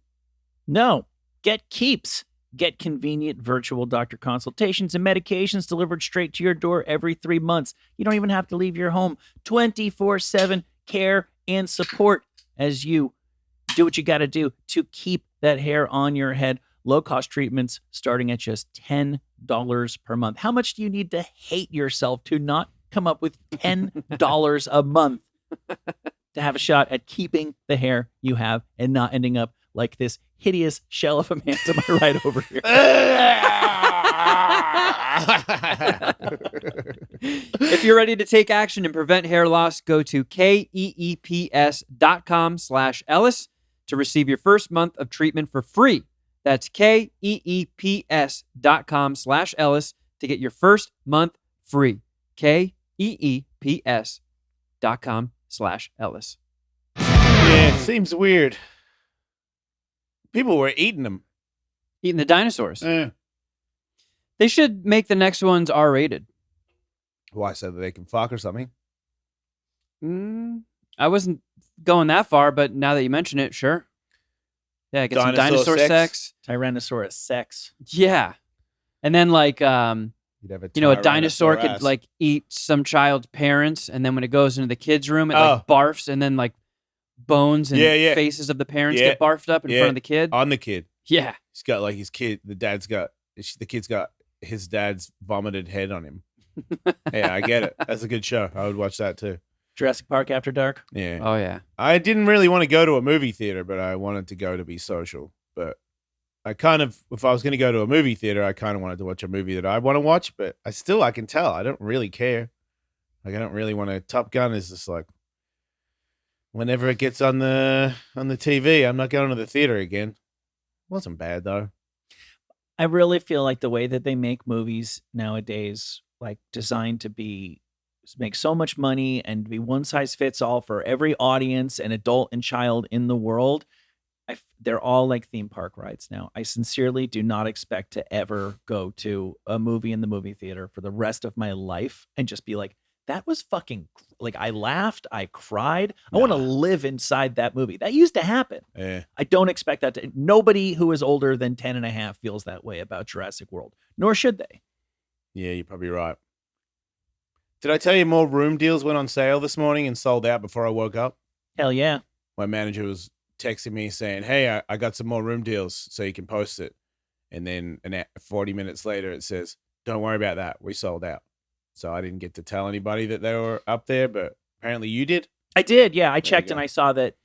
[SPEAKER 3] No, get Keeps. Get convenient virtual doctor consultations and medications delivered straight to your door every 3 months. You don't even have to leave your home. 24/7 care and support as you do what you got to do to keep that hair on your head. Low-cost treatments starting at just $10 per month. How much do you need to hate yourself to not come up with $10 a month to have a shot at keeping the hair you have and not ending up like this hideous shell of a man to my right over here?
[SPEAKER 1] If you're ready to take action and prevent hair loss, go to keeps.com/Ellis to receive your first month of treatment for free. That's keeps.com/Ellis to get your first month free. keeps.com/Ellis.
[SPEAKER 2] Yeah, it seems weird. People were eating them.
[SPEAKER 1] Eating the dinosaurs.
[SPEAKER 2] Eh.
[SPEAKER 1] They should make the next ones R-rated.
[SPEAKER 2] Why, so that they can fuck or something?
[SPEAKER 1] I wasn't going that far, but now that you mention it, sure. Yeah, get some dinosaur sex.
[SPEAKER 3] Tyrannosaurus sex.
[SPEAKER 1] Yeah. And then like
[SPEAKER 2] You'd have a
[SPEAKER 1] a dinosaur could
[SPEAKER 2] ass.
[SPEAKER 1] like eat some child's parents, and then when it goes into the kids' room, it like barfs, and then like bones and faces of the parents get barfed up in front of the kid.
[SPEAKER 2] On the kid.
[SPEAKER 1] Yeah.
[SPEAKER 2] He's got like his kid. The kid's got his dad's vomited head on him. Yeah, I get it. That's a good show. I would watch that too.
[SPEAKER 3] Jurassic Park After Dark.
[SPEAKER 2] Yeah.
[SPEAKER 1] Oh yeah.
[SPEAKER 2] I didn't really want to go to a movie theater, but I wanted to go to be social. But I kind of, if I was going to go to a movie theater, I kind of wanted to watch a movie that I want to watch, but I can tell. I don't really care. Like, I don't really want to. Top Gun is just like, whenever it gets on the TV, I'm not going to the theater again. Wasn't bad though.
[SPEAKER 3] I really feel like the way that they make movies nowadays, like designed to make so much money and be one size fits all for every audience and adult and child in the world, they're all like theme park rides now. I sincerely do not expect to ever go to a movie in the movie theater for the rest of my life and just be like, that was fucking, like, I laughed, I cried. I want to live inside that movie. That used to happen.
[SPEAKER 2] Yeah.
[SPEAKER 3] I don't expect that to. Nobody who is older than 10 and a half feels that way about Jurassic World, nor should they.
[SPEAKER 2] Yeah, you're probably right. Did I tell you more room deals went on sale this morning and sold out before I woke up?
[SPEAKER 3] Hell yeah.
[SPEAKER 2] My manager was texting me saying, hey, I got some more room deals so you can post it. And then 40 minutes later, it says, don't worry about that. We sold out. So I didn't get to tell anybody that they were up there, but apparently you did.
[SPEAKER 3] I did. Yeah. I checked and I saw that.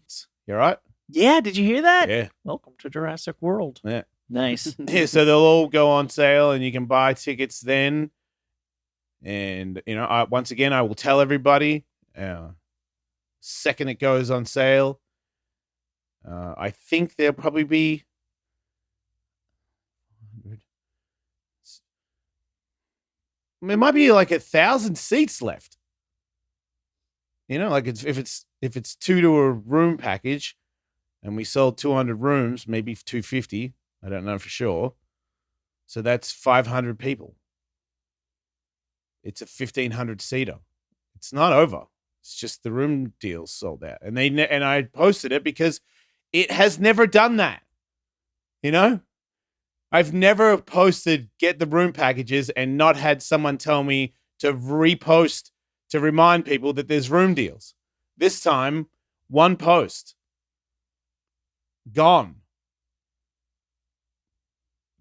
[SPEAKER 2] You all right?
[SPEAKER 3] Yeah. Did you hear that?
[SPEAKER 2] Yeah.
[SPEAKER 3] Welcome to Jurassic World.
[SPEAKER 2] Yeah.
[SPEAKER 3] Nice.
[SPEAKER 2] Yeah, so they'll all go on sale and you can buy tickets then. And, once again, I will tell everybody, second it goes on sale, I think there'll probably be it might be like 1,000 seats left. Like if it's 2 to a room package and we sold 200 rooms, maybe 250. I don't know for sure. So that's 500 people. It's a 1,500 seater. It's not over. It's just the room deals sold out. And and I posted it because it has never done that. You know? I've never posted get the room packages and not had someone tell me to repost to remind people that there's room deals. This time, one post. Gone.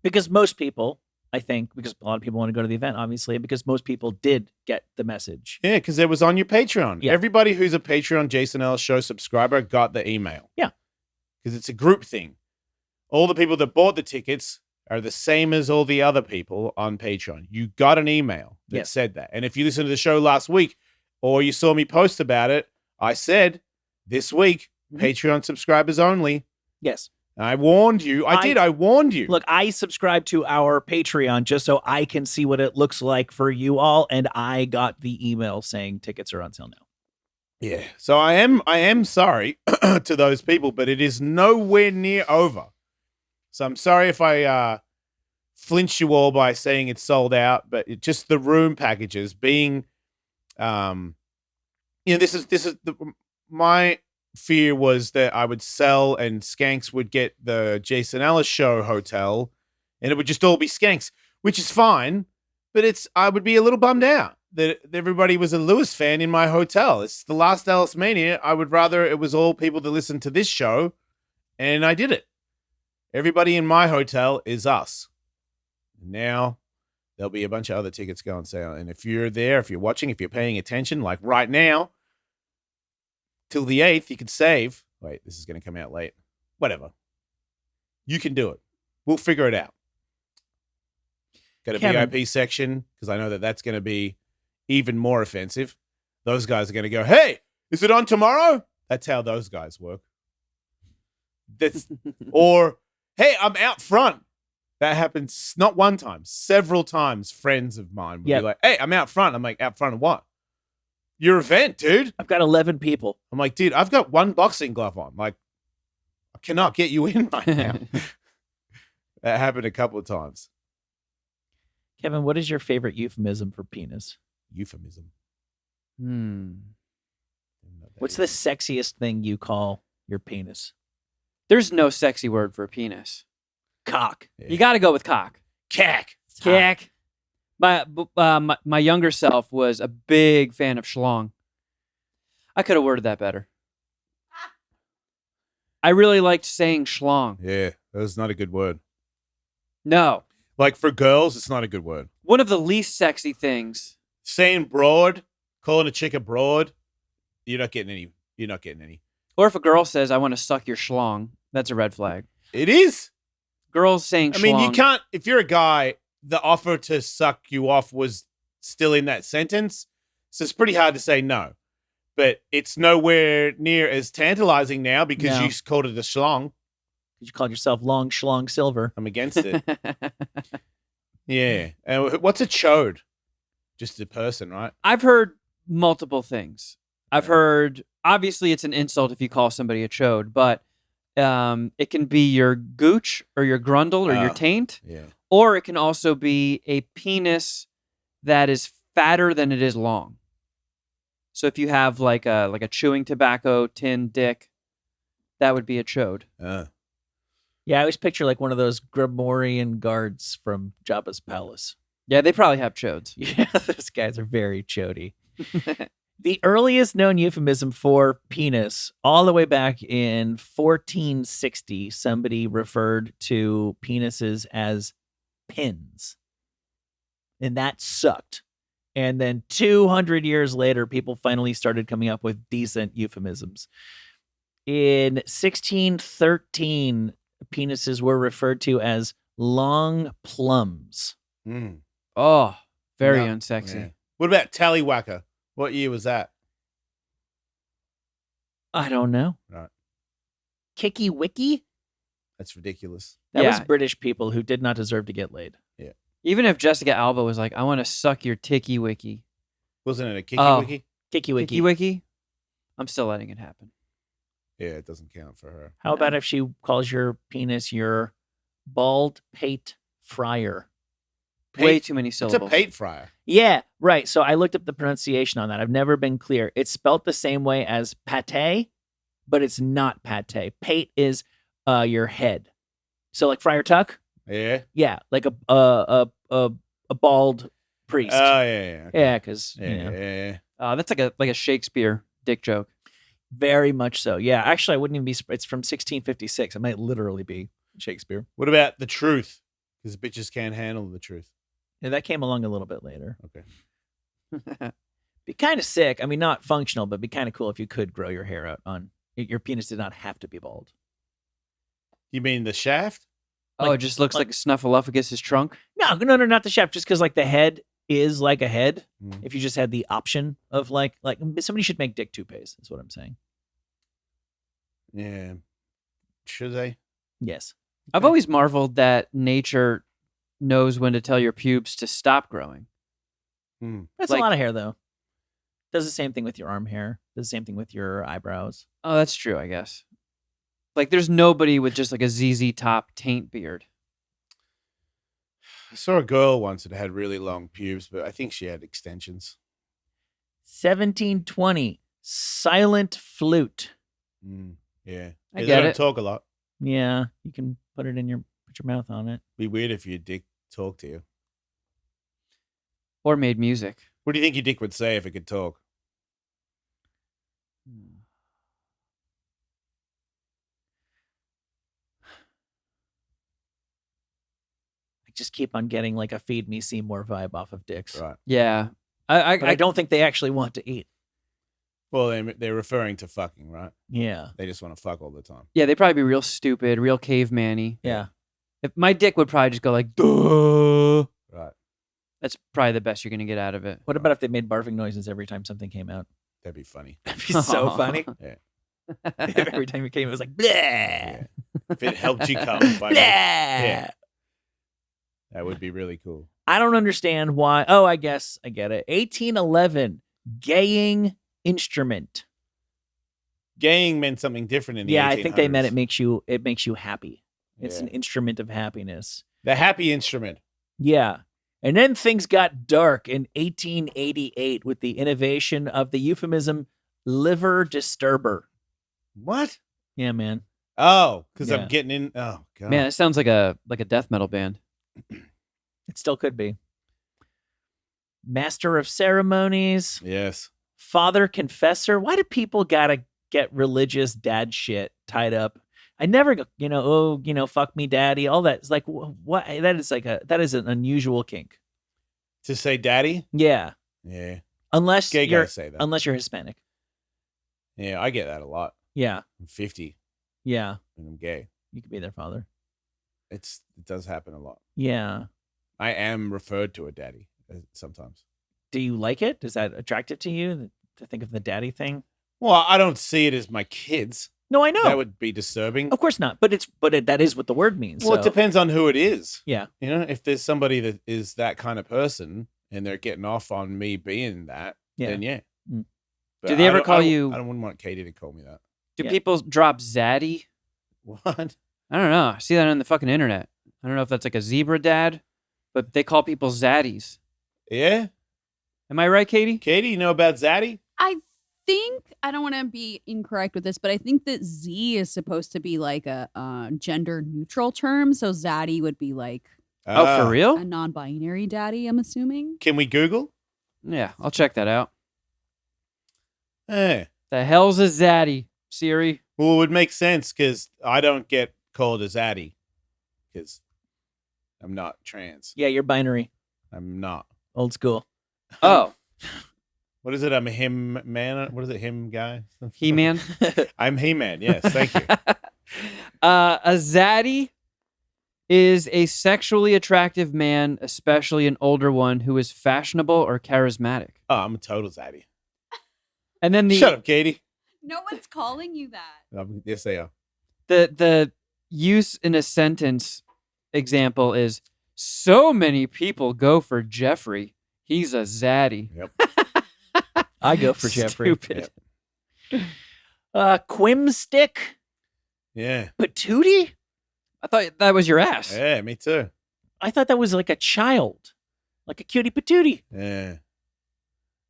[SPEAKER 3] Because most people, I think, because a lot of people want to go to the event, obviously, because most people did get the message.
[SPEAKER 2] Yeah, because it was on your Patreon.
[SPEAKER 3] Yeah.
[SPEAKER 2] Everybody who's a Patreon Jason Ellis Show subscriber got the email.
[SPEAKER 3] Yeah.
[SPEAKER 2] Because it's a group thing. All the people that bought the tickets are the same as all the other people on Patreon. You got an email that said that. And if you listened to the show last week or you saw me post about it, I said this week, Patreon subscribers only.
[SPEAKER 3] Yes.
[SPEAKER 2] I warned you. I warned you.
[SPEAKER 3] Look, I subscribe to our Patreon just so I can see what it looks like for you all. And I got the email saying tickets are on sale now.
[SPEAKER 2] Yeah. So I am sorry to those people, but it is nowhere near over. So I'm sorry if I flinched you all by saying it's sold out, but just the room packages being, this is my fear was that I would sell and Skanks would get the Jason Ellis Show hotel, and it would just all be Skanks, which is fine, but I would be a little bummed out that everybody was a Lewis fan in my hotel. It's the last Ellismania. I would rather it was all people that listen to this show, and I did it. Everybody in my hotel is us. Now, there'll be a bunch of other tickets go on sale. And if you're there, if you're watching, if you're paying attention, like right now, till the 8th, you can save. Wait, this is going to come out late. Whatever. You can do it. We'll figure it out. Got a
[SPEAKER 3] Kevin.
[SPEAKER 2] VIP section, because I know that that's going to be even more offensive. Those guys are going to go, hey, is it on tomorrow? That's how those guys work. Or, hey, I'm out front. That happens not one time, several times. Friends of mine will be like, hey, I'm out front. I'm like, out front of what? Your event, dude.
[SPEAKER 3] I've got 11 people.
[SPEAKER 2] I'm like, dude, I've got one boxing glove on. Like, I cannot get you in right now. That happened a couple of times.
[SPEAKER 3] Kevin, what is your favorite euphemism for penis?
[SPEAKER 2] Euphemism.
[SPEAKER 3] What's the sexiest thing you call your penis?
[SPEAKER 1] There's no sexy word for a penis.
[SPEAKER 3] Cock.
[SPEAKER 2] Yeah.
[SPEAKER 1] You got to go with cock.
[SPEAKER 2] Cack.
[SPEAKER 1] Cack. My younger self was a big fan of schlong. I could have worded that better. I really liked saying schlong.
[SPEAKER 2] Yeah, that was not a good word.
[SPEAKER 1] No.
[SPEAKER 2] Like for girls, it's not a good word.
[SPEAKER 1] One of the least sexy things.
[SPEAKER 2] Saying broad, calling a chick a broad, you're not getting any.
[SPEAKER 1] Or if a girl says, I want to suck your schlong, that's a red flag.
[SPEAKER 2] It is.
[SPEAKER 1] Girls saying schlong.
[SPEAKER 2] I mean, you can't, if you're a guy, the offer to suck you off was still in that sentence. So it's pretty hard to say no. But it's nowhere near as tantalizing now because you called it a schlong.
[SPEAKER 3] You called yourself long schlong silver.
[SPEAKER 2] I'm against it. Yeah. And what's a chode? Just a person, right?
[SPEAKER 1] I've heard multiple things. I've heard, obviously it's an insult if you call somebody a chode, but it can be your gooch or your grundle or your taint.
[SPEAKER 2] Yeah.
[SPEAKER 1] Or it can also be a penis that is fatter than it is long. So if you have like a chewing tobacco tin dick, that would be a chode.
[SPEAKER 3] Yeah, I always picture like one of those Grimorian guards from Jabba's palace.
[SPEAKER 1] Yeah, they probably have chodes.
[SPEAKER 3] Yeah, those guys are very chody. The earliest known euphemism for penis, all the way back in 1460, somebody referred to penises as pins. And that sucked. And then 200 years later, people finally started coming up with decent euphemisms. In 1613, penises were referred to as long plums.
[SPEAKER 1] Oh, very unsexy.
[SPEAKER 2] Yeah. What about tallywhacker? What year was that?
[SPEAKER 3] I don't know.
[SPEAKER 2] Right.
[SPEAKER 3] Kicky Wicky?
[SPEAKER 2] That's ridiculous.
[SPEAKER 3] That was British people who did not deserve to get laid.
[SPEAKER 2] Yeah.
[SPEAKER 1] Even if Jessica Alba was like, I want to suck your ticky wicky.
[SPEAKER 2] Wasn't it a kicky wiki?
[SPEAKER 3] Kicky Wicky.
[SPEAKER 1] Kicky wicky? I'm still letting it happen.
[SPEAKER 2] Yeah, it doesn't count for her.
[SPEAKER 3] How about if she calls your penis your bald pate fryer?
[SPEAKER 1] Way too many syllables.
[SPEAKER 2] It's a pate fryer.
[SPEAKER 3] Yeah, right. So I looked up the pronunciation on that. I've never been clear. It's spelt the same way as pate, but it's not pate. Pate is your head. So like Friar Tuck.
[SPEAKER 2] Yeah.
[SPEAKER 3] Yeah, like a bald priest.
[SPEAKER 2] Oh yeah. Okay.
[SPEAKER 3] Yeah, because
[SPEAKER 2] Yeah.
[SPEAKER 1] That's like a Shakespeare dick joke.
[SPEAKER 3] very much so. Yeah, actually, I wouldn't even be. It's from 1656. It might literally be Shakespeare.
[SPEAKER 2] What about the truth? Because bitches can't handle the truth.
[SPEAKER 3] Yeah, that came along a little bit later.
[SPEAKER 2] Okay.
[SPEAKER 3] Be kind of sick. I mean, not functional, but be kind of cool if you could grow your hair out on your penis. Did not have to be bald.
[SPEAKER 2] You mean the shaft?
[SPEAKER 1] It just looks like Snuffleupagus' trunk.
[SPEAKER 3] No, not the shaft. Just because like the head is like a head.
[SPEAKER 2] Mm.
[SPEAKER 3] If you just had the option of like somebody should make dick toupees. Is what I'm saying.
[SPEAKER 2] Yeah. Should they?
[SPEAKER 3] Yes.
[SPEAKER 1] I've always marveled that nature knows when to tell your pubes to stop growing.
[SPEAKER 3] That's a lot of hair though. Does the same thing with your arm hair. Does the same thing with your eyebrows.
[SPEAKER 1] Oh, that's true, I guess. Like, there's nobody with just like a ZZ Top taint beard.
[SPEAKER 2] I saw a girl once that had really long pubes, but I think she had extensions.
[SPEAKER 3] 1720 silent flute.
[SPEAKER 2] Yeah.
[SPEAKER 1] I
[SPEAKER 2] They
[SPEAKER 1] get
[SPEAKER 2] don't
[SPEAKER 1] it.
[SPEAKER 2] talk a lot.
[SPEAKER 3] Yeah, you can put your mouth on it.
[SPEAKER 2] Be weird if your dick talked to you.
[SPEAKER 1] Or made music.
[SPEAKER 2] What do you think your dick would say if it could talk?
[SPEAKER 3] I just keep on getting like a feed me Seymour vibe off of dicks.
[SPEAKER 2] Right.
[SPEAKER 1] Yeah.
[SPEAKER 3] But I don't think they actually want to eat.
[SPEAKER 2] Well, they're referring to fucking, right?
[SPEAKER 3] Yeah.
[SPEAKER 2] They just want to fuck all the time.
[SPEAKER 1] Yeah, they'd probably be real stupid, real caveman-y.
[SPEAKER 3] Yeah.
[SPEAKER 1] If my dick would probably just go like, duh.
[SPEAKER 2] Right.
[SPEAKER 1] That's probably the best you're going to get out of it.
[SPEAKER 3] What about if they made barfing noises every time something came out?
[SPEAKER 2] That'd be funny.
[SPEAKER 3] That'd be so funny.
[SPEAKER 2] Yeah.
[SPEAKER 3] Every time it came, it was like, bleh.
[SPEAKER 2] Yeah. If it helped you come,
[SPEAKER 3] Bleh.
[SPEAKER 2] yeah. That would be really cool.
[SPEAKER 3] I don't understand why. Oh, I guess I get it. 1811, gaying instrument.
[SPEAKER 2] Gaying meant something different in the 1800s.
[SPEAKER 3] Yeah, I think they meant it makes you happy. It's
[SPEAKER 2] Yeah.
[SPEAKER 3] an instrument of happiness.
[SPEAKER 2] The happy instrument.
[SPEAKER 3] Yeah. And then things got dark in 1888 with the innovation of the euphemism liver disturber.
[SPEAKER 2] What?
[SPEAKER 3] Yeah, man.
[SPEAKER 2] Oh, because
[SPEAKER 3] Yeah.
[SPEAKER 2] I'm getting in. Oh, God.
[SPEAKER 1] Man, it sounds like a death metal band.
[SPEAKER 3] It still could be. Master of ceremonies,
[SPEAKER 2] Yes.
[SPEAKER 3] father confessor. Why do people gotta get religious dad shit tied up? I never go, fuck me daddy. All that is like, what? That is an unusual kink.
[SPEAKER 2] To say daddy?
[SPEAKER 3] Yeah.
[SPEAKER 2] Yeah.
[SPEAKER 3] Unless
[SPEAKER 2] Gay
[SPEAKER 3] you're
[SPEAKER 2] guys say that.
[SPEAKER 3] unless you're Hispanic.
[SPEAKER 2] Yeah, I get that a lot.
[SPEAKER 3] Yeah.
[SPEAKER 2] I'm 50
[SPEAKER 3] Yeah.
[SPEAKER 2] and I'm gay.
[SPEAKER 3] You could be their father.
[SPEAKER 2] It does happen a lot.
[SPEAKER 3] Yeah.
[SPEAKER 2] I am referred to a daddy sometimes.
[SPEAKER 3] Do you like it? Is that attractive to you to think of the daddy thing?
[SPEAKER 2] Well, I don't see it as my kids.
[SPEAKER 3] No, I know.
[SPEAKER 2] That would be disturbing.
[SPEAKER 3] Of course not. But that is what the word means.
[SPEAKER 2] Well,
[SPEAKER 3] so.
[SPEAKER 2] it depends on who it is.
[SPEAKER 3] Yeah.
[SPEAKER 2] You know, if there's somebody that is that kind of person and they're getting off on me being that, then yeah.
[SPEAKER 3] Mm.
[SPEAKER 2] But
[SPEAKER 1] Do they ever call
[SPEAKER 2] I
[SPEAKER 1] you?
[SPEAKER 2] wouldn't want Katie to call me that.
[SPEAKER 1] Do
[SPEAKER 3] Yeah.
[SPEAKER 1] people drop zaddy?
[SPEAKER 2] What?
[SPEAKER 1] I don't know. I see that on the fucking internet. I don't know if that's like a zebra dad, but they call people zaddies.
[SPEAKER 2] Yeah?
[SPEAKER 1] Am I right, Katie?
[SPEAKER 2] Katie, you know about Zaddy?
[SPEAKER 4] I think, I don't want to be incorrect with this, but I think that Z is supposed to be like a gender neutral term. So Zaddy would be like
[SPEAKER 1] Oh, for real?
[SPEAKER 4] a non-binary daddy, I'm assuming.
[SPEAKER 2] Can we Google?
[SPEAKER 1] Yeah, I'll check that out.
[SPEAKER 2] Eh.
[SPEAKER 1] The hell's a zaddy, Siri?
[SPEAKER 2] Well, it would make sense because I don't get called a Zaddy because I'm not trans.
[SPEAKER 3] Yeah, you're binary.
[SPEAKER 2] I'm not.
[SPEAKER 3] Old school.
[SPEAKER 1] Oh,
[SPEAKER 2] What is it? I'm a him man. What is it? Him guy?
[SPEAKER 1] He-Man.
[SPEAKER 2] I'm He-Man. Yes, thank you.
[SPEAKER 1] A zaddy is a sexually attractive man, especially an older one, who is fashionable or charismatic.
[SPEAKER 2] Oh, I'm a total Zaddy.
[SPEAKER 1] And then
[SPEAKER 2] Shut up, Katie.
[SPEAKER 4] No one's calling you that.
[SPEAKER 2] Yes, they are.
[SPEAKER 1] the use in a sentence example is, so many people go for Jeffrey. He's a zaddy.
[SPEAKER 2] Yep.
[SPEAKER 3] I go for Jeffrey.
[SPEAKER 1] Stupid.
[SPEAKER 3] Quimstick?
[SPEAKER 2] Yeah.
[SPEAKER 3] Patootie?
[SPEAKER 1] I thought that was your ass.
[SPEAKER 2] Yeah, me too.
[SPEAKER 3] I thought that was like a child. Like a cutie patootie.
[SPEAKER 2] Yeah.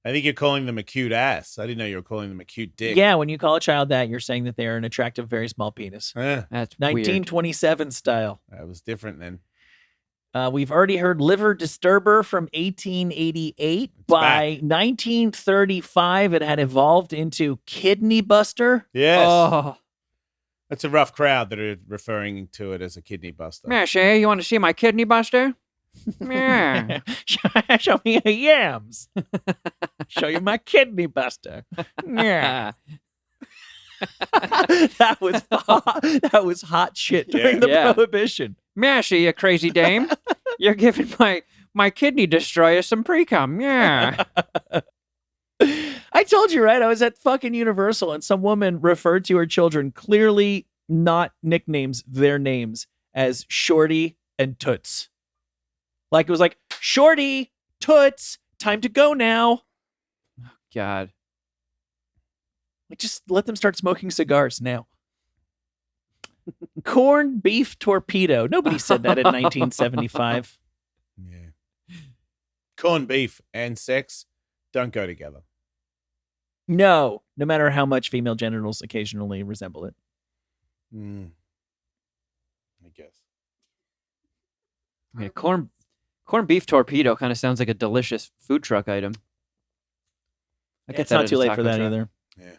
[SPEAKER 2] I think you're calling them a cute ass. I didn't know you were calling them a cute dick.
[SPEAKER 3] Yeah, when you call a child that, you're saying that they are an attractive, very small penis.
[SPEAKER 2] Yeah,
[SPEAKER 1] That's weird.
[SPEAKER 3] 1927 style.
[SPEAKER 2] that was different then.
[SPEAKER 3] We've already heard Liver Disturber from 1888. By 1935, it had evolved into Kidney Buster.
[SPEAKER 2] Yes.
[SPEAKER 1] Oh,
[SPEAKER 2] That's a rough crowd that are referring to it as a kidney buster.
[SPEAKER 1] yeah, Shay, you want to see my kidney buster? Yeah.
[SPEAKER 3] Show me your yams. Show you my Kidney Buster. Yeah. that was hot shit during the
[SPEAKER 1] Yeah.
[SPEAKER 3] Prohibition.
[SPEAKER 1] Mashy, you crazy dame. You're giving my kidney destroyer some pre-cum. Yeah.
[SPEAKER 3] I told you, right? I was at fucking Universal and some woman referred to her children, clearly not nicknames, their names, as Shorty and Toots. Like it was like, Shorty, Toots, time to go now.
[SPEAKER 1] God.
[SPEAKER 3] Like just let them start smoking cigars now. Corned beef torpedo. Nobody said that in 1975.
[SPEAKER 2] Yeah. Corned beef and sex don't go together.
[SPEAKER 3] No matter how much female genitals occasionally resemble it.
[SPEAKER 2] I guess.
[SPEAKER 1] Yeah, corned beef torpedo kind of sounds like a delicious food truck item. I
[SPEAKER 3] It's not too late for that either.
[SPEAKER 2] Yeah.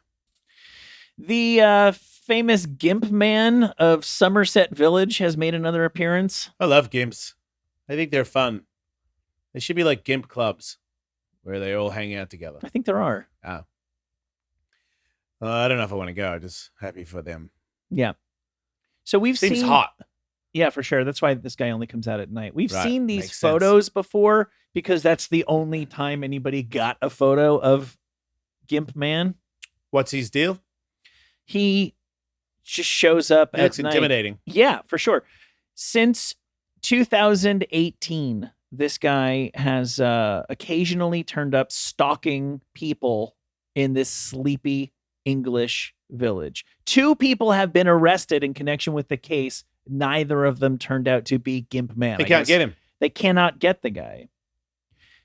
[SPEAKER 3] The famous Gimp Man of Somerset Village has made another appearance.
[SPEAKER 2] I love gimps. I think they're fun. They should be like gimp clubs where they all hang out together.
[SPEAKER 3] I think there are.
[SPEAKER 2] Oh. I don't know if I want to go. Just happy for them.
[SPEAKER 3] Yeah. So we've
[SPEAKER 2] Seems
[SPEAKER 3] seen
[SPEAKER 2] hot.
[SPEAKER 3] Yeah, for sure. That's why this guy only comes out at night. We've
[SPEAKER 2] Right.
[SPEAKER 3] seen these
[SPEAKER 2] Makes sense.
[SPEAKER 3] photos before because that's the only time anybody got a photo of Gimp Man.
[SPEAKER 2] What's his deal?
[SPEAKER 3] He just shows up
[SPEAKER 2] He
[SPEAKER 3] at
[SPEAKER 2] looks
[SPEAKER 3] night.
[SPEAKER 2] intimidating.
[SPEAKER 3] Yeah, for sure. Since 2018, this guy has occasionally turned up stalking people in this sleepy English village. 2 people have been arrested in connection with the case. Neither of them turned out to be Gimp Man.
[SPEAKER 2] They
[SPEAKER 3] I
[SPEAKER 2] can't
[SPEAKER 3] guess.
[SPEAKER 2] get him.
[SPEAKER 3] They cannot get the guy.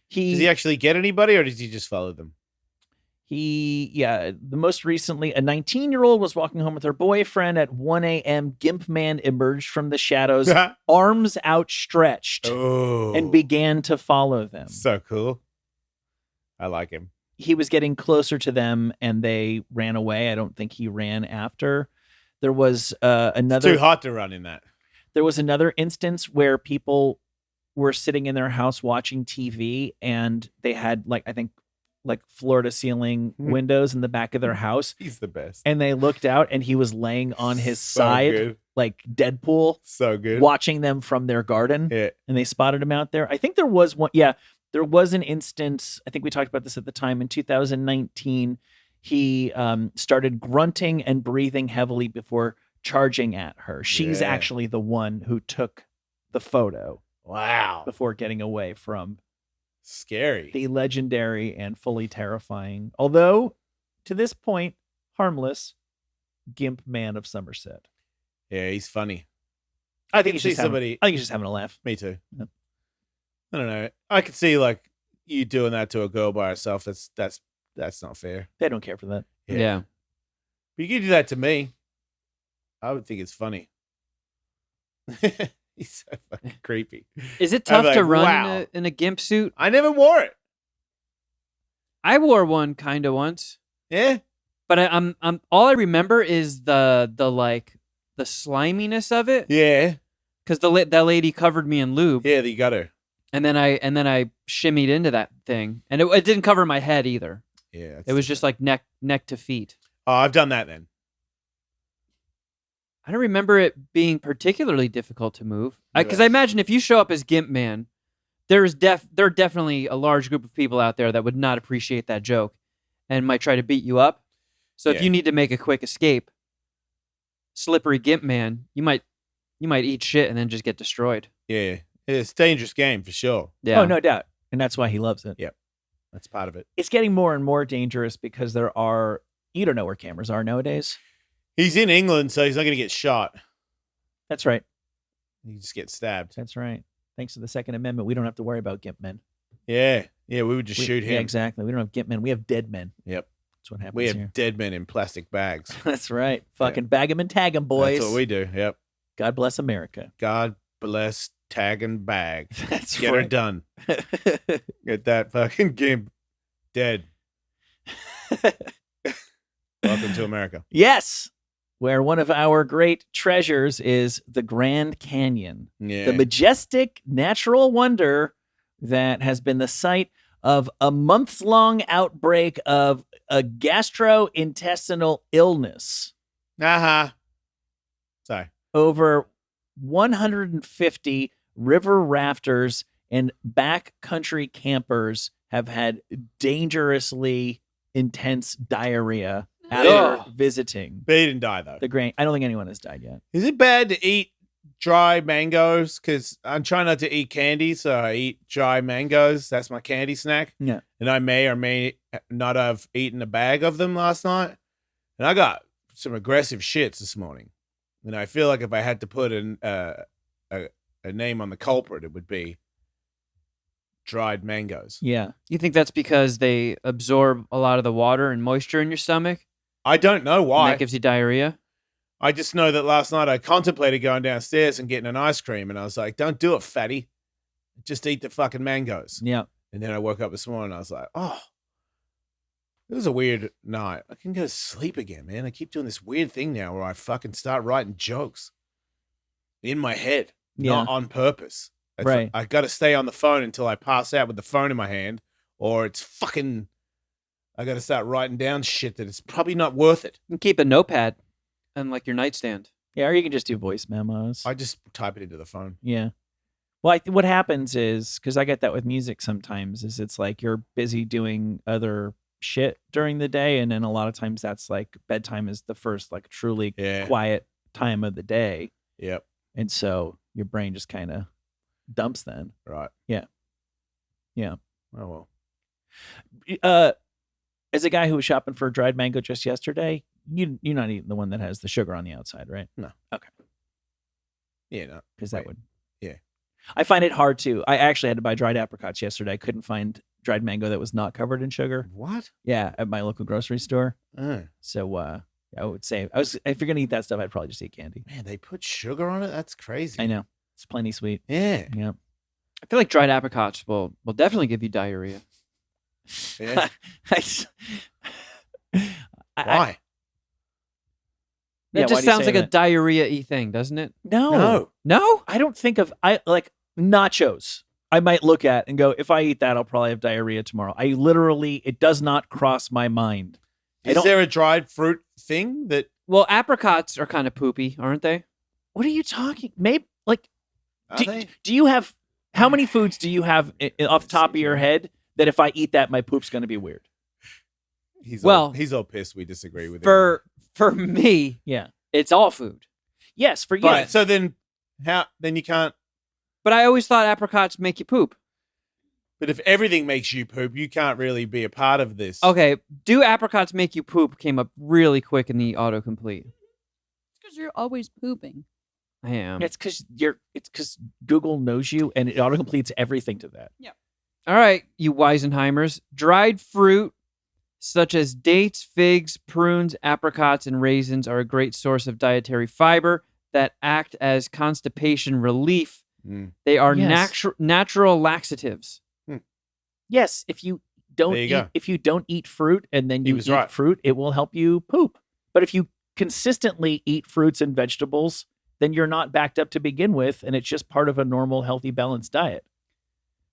[SPEAKER 2] Does he actually get anybody or does he just follow them?
[SPEAKER 3] The most recently, a 19-year-old was walking home with her boyfriend at 1 a.m. Gimp Man emerged from the shadows, arms outstretched,
[SPEAKER 2] Oh.
[SPEAKER 3] and began to follow them.
[SPEAKER 2] So cool. I like him.
[SPEAKER 3] He was getting closer to them and they ran away. I don't think he ran after. There was another.
[SPEAKER 2] It's too hot to run in that.
[SPEAKER 3] There was another instance where people were sitting in their house watching TV and they had like floor to ceiling windows in the back of their house.
[SPEAKER 2] He's the best.
[SPEAKER 3] And they looked out and he was laying on his
[SPEAKER 2] So
[SPEAKER 3] side
[SPEAKER 2] good.
[SPEAKER 3] like Deadpool,
[SPEAKER 2] So good.
[SPEAKER 3] watching them from their garden.
[SPEAKER 2] Yeah.
[SPEAKER 3] And they spotted him out there. I think there was one. Yeah, there was an instance. I think we talked about this at the time in 2019. He started grunting and breathing heavily before charging at her. She's
[SPEAKER 2] Yeah.
[SPEAKER 3] actually the one who took the photo
[SPEAKER 2] Wow.
[SPEAKER 3] before getting away from
[SPEAKER 2] Scary.
[SPEAKER 3] the legendary and fully terrifying, although to this point, harmless Gimp Man of Somerset.
[SPEAKER 2] Yeah, he's funny.
[SPEAKER 3] I think
[SPEAKER 2] can
[SPEAKER 3] he's
[SPEAKER 2] see
[SPEAKER 3] just having,
[SPEAKER 2] somebody-
[SPEAKER 3] I think he's just having a laugh.
[SPEAKER 2] Me too.
[SPEAKER 3] Yeah.
[SPEAKER 2] I don't know. I could see like you doing that to a girl by herself. That's not fair.
[SPEAKER 3] They don't care for that.
[SPEAKER 1] Yeah.
[SPEAKER 2] But you could do that to me. I would think it's funny. He's so fucking creepy.
[SPEAKER 1] Is it
[SPEAKER 2] I'm
[SPEAKER 1] tough to
[SPEAKER 2] like,
[SPEAKER 1] run
[SPEAKER 2] wow.
[SPEAKER 1] in a gimp suit?
[SPEAKER 2] I never wore it.
[SPEAKER 1] I wore one kind of once,
[SPEAKER 2] Yeah.
[SPEAKER 1] but I'm all I remember is the sliminess of it
[SPEAKER 2] Yeah.
[SPEAKER 1] because that lady covered me in lube,
[SPEAKER 2] Yeah, you got her.
[SPEAKER 1] and then I shimmied into that thing, and it didn't cover my head either.
[SPEAKER 2] Yeah.
[SPEAKER 1] It was just like neck to feet.
[SPEAKER 2] Oh, I've done that then.
[SPEAKER 1] I don't remember it being particularly difficult to move. Because
[SPEAKER 2] Yeah.
[SPEAKER 1] I imagine if you show up as Gimp Man, there are definitely a large group of people out there that would not appreciate that joke and might try to beat you up. So if
[SPEAKER 2] Yeah.
[SPEAKER 1] you need to make a quick escape, slippery Gimp Man, you might eat shit and then just get destroyed.
[SPEAKER 2] Yeah. It's a dangerous game for sure.
[SPEAKER 1] Yeah.
[SPEAKER 3] Oh, no doubt. And that's why he loves it.
[SPEAKER 2] That's part of it.
[SPEAKER 3] It's getting more and more dangerous because you don't know where cameras are nowadays.
[SPEAKER 2] He's in England, so he's not going to get shot.
[SPEAKER 3] That's right.
[SPEAKER 2] He just gets stabbed.
[SPEAKER 3] That's right. Thanks to the Second Amendment, we don't have to worry about Gimp Men.
[SPEAKER 2] Yeah. Yeah, we would just shoot him.
[SPEAKER 3] Yeah, exactly. We don't have Gimp Men. We have dead men.
[SPEAKER 2] Yep.
[SPEAKER 3] That's what happens
[SPEAKER 2] We have
[SPEAKER 3] here.
[SPEAKER 2] dead men in plastic bags.
[SPEAKER 3] That's right. Fucking bag 'em and tag 'em, boys.
[SPEAKER 2] That's what we do. Yep.
[SPEAKER 3] God bless America.
[SPEAKER 2] God bless tag and bag.
[SPEAKER 3] That's
[SPEAKER 2] Get her
[SPEAKER 3] right.
[SPEAKER 2] done. Get that fucking gimp dead. Welcome to America.
[SPEAKER 3] Yes. Where one of our great treasures is the Grand Canyon,
[SPEAKER 2] Yeah.
[SPEAKER 3] the majestic natural wonder that has been the site of a months-long outbreak of a gastrointestinal illness.
[SPEAKER 2] Uh-huh. Sorry.
[SPEAKER 3] Over 150 river rafters and backcountry campers have had dangerously intense diarrhea after
[SPEAKER 1] Ugh.
[SPEAKER 3] visiting
[SPEAKER 2] But he didn't die, though.
[SPEAKER 3] the Grand. I don't think anyone has died yet.
[SPEAKER 2] Is it bad to eat dry mangoes? Because I'm trying not to eat candy, so I eat dry mangoes. That's my candy snack.
[SPEAKER 3] Yeah.
[SPEAKER 2] And I may or may not have eaten a bag of them last night. And I got some aggressive shits this morning. And I feel like if I had to put a name on the culprit, it would be dried mangoes.
[SPEAKER 3] Yeah.
[SPEAKER 1] You think that's because they absorb a lot of the water and moisture in your stomach?
[SPEAKER 2] I don't know
[SPEAKER 1] And
[SPEAKER 2] why.
[SPEAKER 1] that gives you diarrhea?
[SPEAKER 2] I just know that last night I contemplated going downstairs and getting an ice cream. And I was like, don't do it, fatty. Just eat the fucking mangoes.
[SPEAKER 3] Yeah.
[SPEAKER 2] And then I woke up this morning and I was like, oh, it was a weird night. I can go to sleep again, man. I keep doing this weird thing now where I fucking start writing jokes in my head, not on purpose.
[SPEAKER 3] Right.
[SPEAKER 2] I got to stay on the phone until I pass out with the phone in my hand, or it's fucking, I got to start writing down shit that it's probably not worth it.
[SPEAKER 1] You can keep a notepad on like your nightstand.
[SPEAKER 3] Yeah. Or you can just do voice memos.
[SPEAKER 2] I just type it into the phone.
[SPEAKER 3] Yeah. Well, what happens is, because I get that with music sometimes, is it's like you're busy doing other shit during the day, and then a lot of times that's like bedtime is the first like truly
[SPEAKER 2] Yeah.
[SPEAKER 3] quiet time of the day,
[SPEAKER 2] Yep.
[SPEAKER 3] and so your brain just kind of dumps then.
[SPEAKER 2] Right.
[SPEAKER 3] Yeah. Yeah.
[SPEAKER 2] Oh, well.
[SPEAKER 3] As a guy who was shopping for a dried mango just yesterday, you're not eating the one that has the sugar on the outside, right?
[SPEAKER 2] Yeah, no.
[SPEAKER 3] Because that
[SPEAKER 2] Right.
[SPEAKER 3] would.
[SPEAKER 2] Yeah.
[SPEAKER 3] I find it hard to. I actually had to buy dried apricots yesterday. I couldn't find dried mango that was not covered in sugar.
[SPEAKER 2] What?
[SPEAKER 3] Yeah, at my local grocery store.
[SPEAKER 2] Uh,
[SPEAKER 3] So I would say if you're gonna eat that stuff, I'd probably just eat candy.
[SPEAKER 2] man, they put sugar on it? That's crazy.
[SPEAKER 3] I know. It's plenty sweet.
[SPEAKER 2] Yeah.
[SPEAKER 3] Yeah.
[SPEAKER 1] I feel like dried apricots will definitely give you diarrhea.
[SPEAKER 2] Yeah. Why?
[SPEAKER 1] That
[SPEAKER 3] Yeah, why
[SPEAKER 1] just
[SPEAKER 3] do you
[SPEAKER 1] sounds
[SPEAKER 3] say
[SPEAKER 1] like a
[SPEAKER 3] that?
[SPEAKER 1] diarrhea-y thing, doesn't it?
[SPEAKER 3] No.
[SPEAKER 2] No.
[SPEAKER 1] No?
[SPEAKER 3] I don't think of like nachos. I might look at and go, if I eat that, I'll probably have diarrhea tomorrow. It does not cross my mind. I
[SPEAKER 2] Is
[SPEAKER 3] don't-
[SPEAKER 2] there a dried fruit thing that
[SPEAKER 1] Well, apricots are kind of poopy, aren't they?
[SPEAKER 3] What are you talking? Maybe like
[SPEAKER 2] are
[SPEAKER 3] do,
[SPEAKER 2] they?
[SPEAKER 3] do you have how many foods do you have off the top of your head that if I eat that, my poop's going to be weird?
[SPEAKER 2] He's
[SPEAKER 1] Well,
[SPEAKER 2] he's all pissed we disagree with him.
[SPEAKER 1] For me,
[SPEAKER 3] Yeah.
[SPEAKER 1] it's all food.
[SPEAKER 3] Yes, for you.
[SPEAKER 2] But so then then you can't,
[SPEAKER 1] But I always thought apricots make you poop.
[SPEAKER 2] but if everything makes you poop, you can't really be a part of this.
[SPEAKER 1] Okay, do apricots make you poop came up really quick in the autocomplete.
[SPEAKER 4] It's because you're always pooping.
[SPEAKER 1] I am.
[SPEAKER 3] It's because Google knows you and it autocompletes everything to that.
[SPEAKER 1] All right, you Weisenheimers. Dried fruit such as dates, figs, prunes, apricots, and raisins are a great source of dietary fiber that act as constipation relief.
[SPEAKER 2] Mm.
[SPEAKER 1] They are
[SPEAKER 3] Yes.
[SPEAKER 1] natural laxatives.
[SPEAKER 3] Yes, if you don't
[SPEAKER 2] There you
[SPEAKER 3] eat,
[SPEAKER 2] go.
[SPEAKER 3] if you don't eat fruit and then
[SPEAKER 2] He
[SPEAKER 3] you
[SPEAKER 2] was
[SPEAKER 3] eat
[SPEAKER 2] right.
[SPEAKER 3] fruit, it will help you poop. But if you consistently eat fruits and vegetables, then you're not backed up to begin with, and it's just part of a normal, healthy, balanced diet.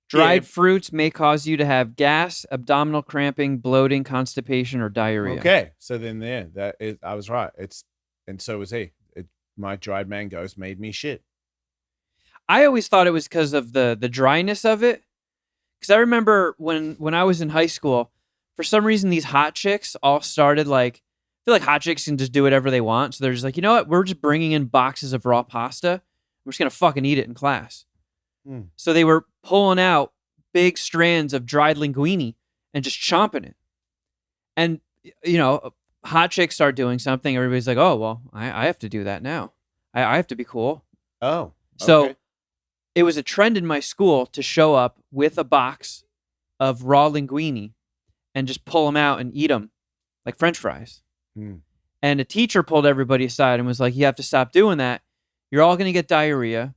[SPEAKER 1] Dried
[SPEAKER 2] Yeah.
[SPEAKER 1] fruits may cause you to have gas, abdominal cramping, bloating, constipation, or diarrhea.
[SPEAKER 2] Okay. So then I was right. And so was he. My dried mangoes made me shit.
[SPEAKER 1] I always thought it was because of the dryness of it. Because I remember when I was in high school, for some reason these hot chicks all started like, I feel like hot chicks can just do whatever they want. So they're just like, you know what? We're just bringing in boxes of raw pasta. We're just gonna fucking eat it in class.
[SPEAKER 2] Mm.
[SPEAKER 1] So they were pulling out big strands of dried linguine and just chomping it. And you know, hot chicks start doing something. Everybody's like, oh well, I have to do that now. I have to be cool.
[SPEAKER 2] Oh.
[SPEAKER 1] So
[SPEAKER 2] okay.
[SPEAKER 1] it was a trend in my school to show up with a box of raw linguine and just pull them out and eat them like French fries.
[SPEAKER 2] Mm.
[SPEAKER 1] And a teacher pulled everybody aside and was like, you have to stop doing that. You're all going to get diarrhea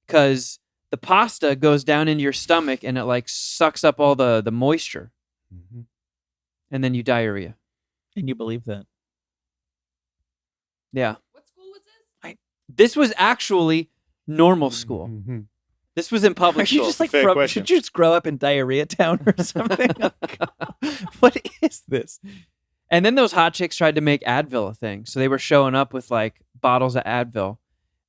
[SPEAKER 1] because the pasta goes down into your stomach and it like sucks up all the moisture.
[SPEAKER 2] Mm-hmm.
[SPEAKER 1] And then you diarrhea.
[SPEAKER 3] And you believe that?
[SPEAKER 1] Yeah.
[SPEAKER 4] What school was this?
[SPEAKER 1] This was actually normal school.
[SPEAKER 2] Mm-hmm.
[SPEAKER 1] This was in public
[SPEAKER 3] Are you
[SPEAKER 1] school.
[SPEAKER 3] just like
[SPEAKER 2] Fair
[SPEAKER 3] from,
[SPEAKER 2] question.
[SPEAKER 3] should you just grow up in diarrhea town or something? What is this?
[SPEAKER 1] And then those hot chicks tried to make Advil a thing. So they were showing up with like bottles of Advil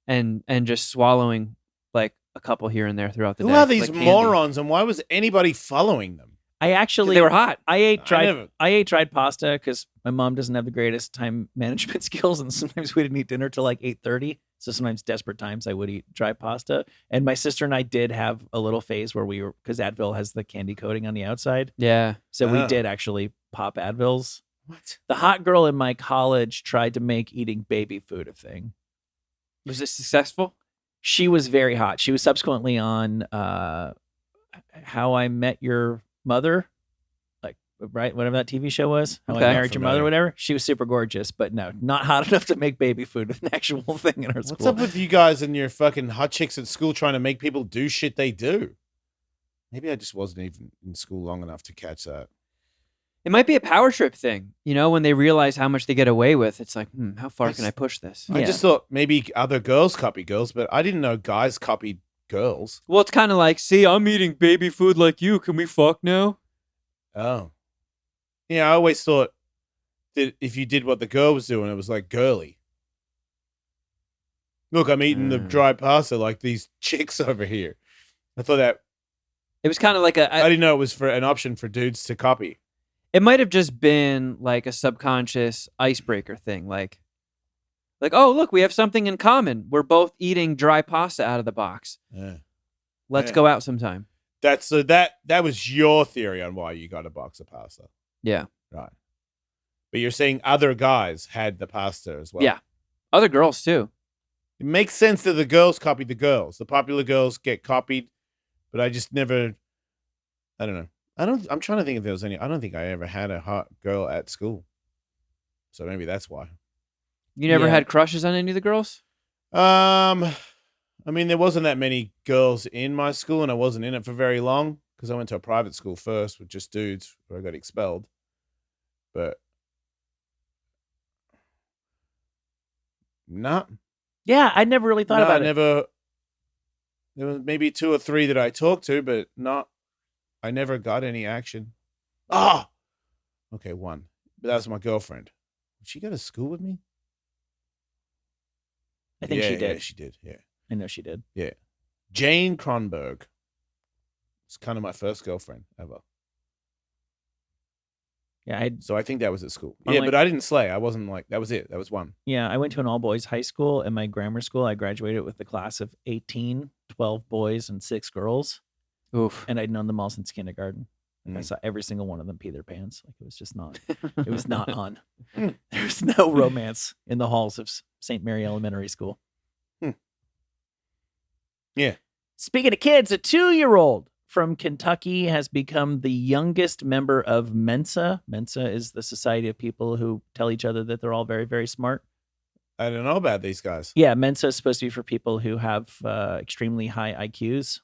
[SPEAKER 1] and just swallowing like a couple here and there throughout the
[SPEAKER 2] Who
[SPEAKER 1] day.
[SPEAKER 2] are these
[SPEAKER 1] like candy.
[SPEAKER 2] morons, and why was anybody following them?
[SPEAKER 3] I actually
[SPEAKER 1] They were hot.
[SPEAKER 3] I ate
[SPEAKER 2] never-
[SPEAKER 3] dried pasta because my mom doesn't have the greatest time management skills, and sometimes we didn't eat dinner till like 8:30. So sometimes desperate times I would eat dry pasta. And my sister and I did have a little phase where we were, because Advil has the candy coating on the outside,
[SPEAKER 1] Yeah.
[SPEAKER 3] so we
[SPEAKER 2] Oh.
[SPEAKER 3] did actually pop Advils.
[SPEAKER 2] What?
[SPEAKER 3] The hot girl in my college tried to make eating baby food a thing.
[SPEAKER 1] Was it successful?
[SPEAKER 3] She was very hot. She was subsequently on How I Met Your Mother, like, right, whatever that TV show was. How
[SPEAKER 1] Okay.
[SPEAKER 3] I Married Your Mother,
[SPEAKER 2] Familiar.
[SPEAKER 3] whatever. She was super gorgeous, but no, not hot enough to make baby food an actual thing in her
[SPEAKER 2] What's
[SPEAKER 3] school.
[SPEAKER 2] up with you guys and your fucking hot chicks at school trying to make people do shit they do? Maybe I just wasn't even in school long enough to catch that.
[SPEAKER 1] It might be a power trip thing. You know, when they realize how much they get away with, it's like, how far can I push this?
[SPEAKER 3] Yeah.
[SPEAKER 2] I just thought maybe other girls copy girls, but I didn't know guys copied girls.
[SPEAKER 1] Well, it's kind of like, see, I'm eating baby food like you. Can we fuck now?
[SPEAKER 2] Oh. Yeah, I always thought that if you did what the girl was doing, it was like girly. Look, I'm eating the dry pasta like these chicks over here. I thought that
[SPEAKER 1] It was kind of like
[SPEAKER 2] I didn't know it was for an option for dudes to copy.
[SPEAKER 1] it might have just been like a subconscious icebreaker thing. Like, oh, look, we have something in common. We're both eating dry pasta out of the box.
[SPEAKER 2] Yeah.
[SPEAKER 1] Let's
[SPEAKER 2] Yeah.
[SPEAKER 1] go out sometime.
[SPEAKER 2] That's so that was your theory on why you got a box of pasta.
[SPEAKER 1] Yeah.
[SPEAKER 2] Right. But you're saying other guys had the pasta as well.
[SPEAKER 1] Yeah. Other girls too.
[SPEAKER 2] It makes sense that the girls copied the girls. The popular girls get copied, but I just never I don't know. I'm trying to think if there was any. I don't think I ever had a hot girl at school. So maybe that's why.
[SPEAKER 1] You never
[SPEAKER 3] Yeah.
[SPEAKER 1] had crushes on any of the girls?
[SPEAKER 2] I mean, there wasn't that many girls in my school, and I wasn't in it for very long because I went to a private school first with just dudes where I got expelled. But not.
[SPEAKER 3] Yeah, I never really thought
[SPEAKER 2] No,
[SPEAKER 3] about
[SPEAKER 2] I
[SPEAKER 3] it.
[SPEAKER 2] never. There was maybe 2 or 3 that I talked to, but not. I never got any action. Ah, okay, 1, but that was my girlfriend. Did she go to school with me?
[SPEAKER 3] I think
[SPEAKER 2] Yeah,
[SPEAKER 3] she did.
[SPEAKER 2] Yeah, she did. Yeah.
[SPEAKER 3] I know she did.
[SPEAKER 2] Jane Kronberg. It's kind of my first girlfriend ever.
[SPEAKER 3] Yeah,
[SPEAKER 2] So I think that was at school.
[SPEAKER 3] I'm
[SPEAKER 2] Yeah,
[SPEAKER 3] like-
[SPEAKER 2] but I didn't slay. I wasn't like, that was it. That was 1.
[SPEAKER 3] I went to an all boys high school. In my grammar school, I graduated with a class of 18, 12 boys and 6 girls,
[SPEAKER 1] Oof.
[SPEAKER 3] and I'd known them all since kindergarten. Like I
[SPEAKER 2] Mm.
[SPEAKER 3] saw every single one of them pee their pants. Like it was just not. It was not on. There's no romance in the halls of St. Mary Elementary School.
[SPEAKER 2] Yeah.
[SPEAKER 3] Speaking of kids, a 2-year-old from Kentucky has become the youngest member of Mensa. Mensa is the society of people who tell each other that they're all very, very smart.
[SPEAKER 2] I don't know about these guys.
[SPEAKER 3] Yeah, Mensa is supposed to be for people who have extremely high IQs.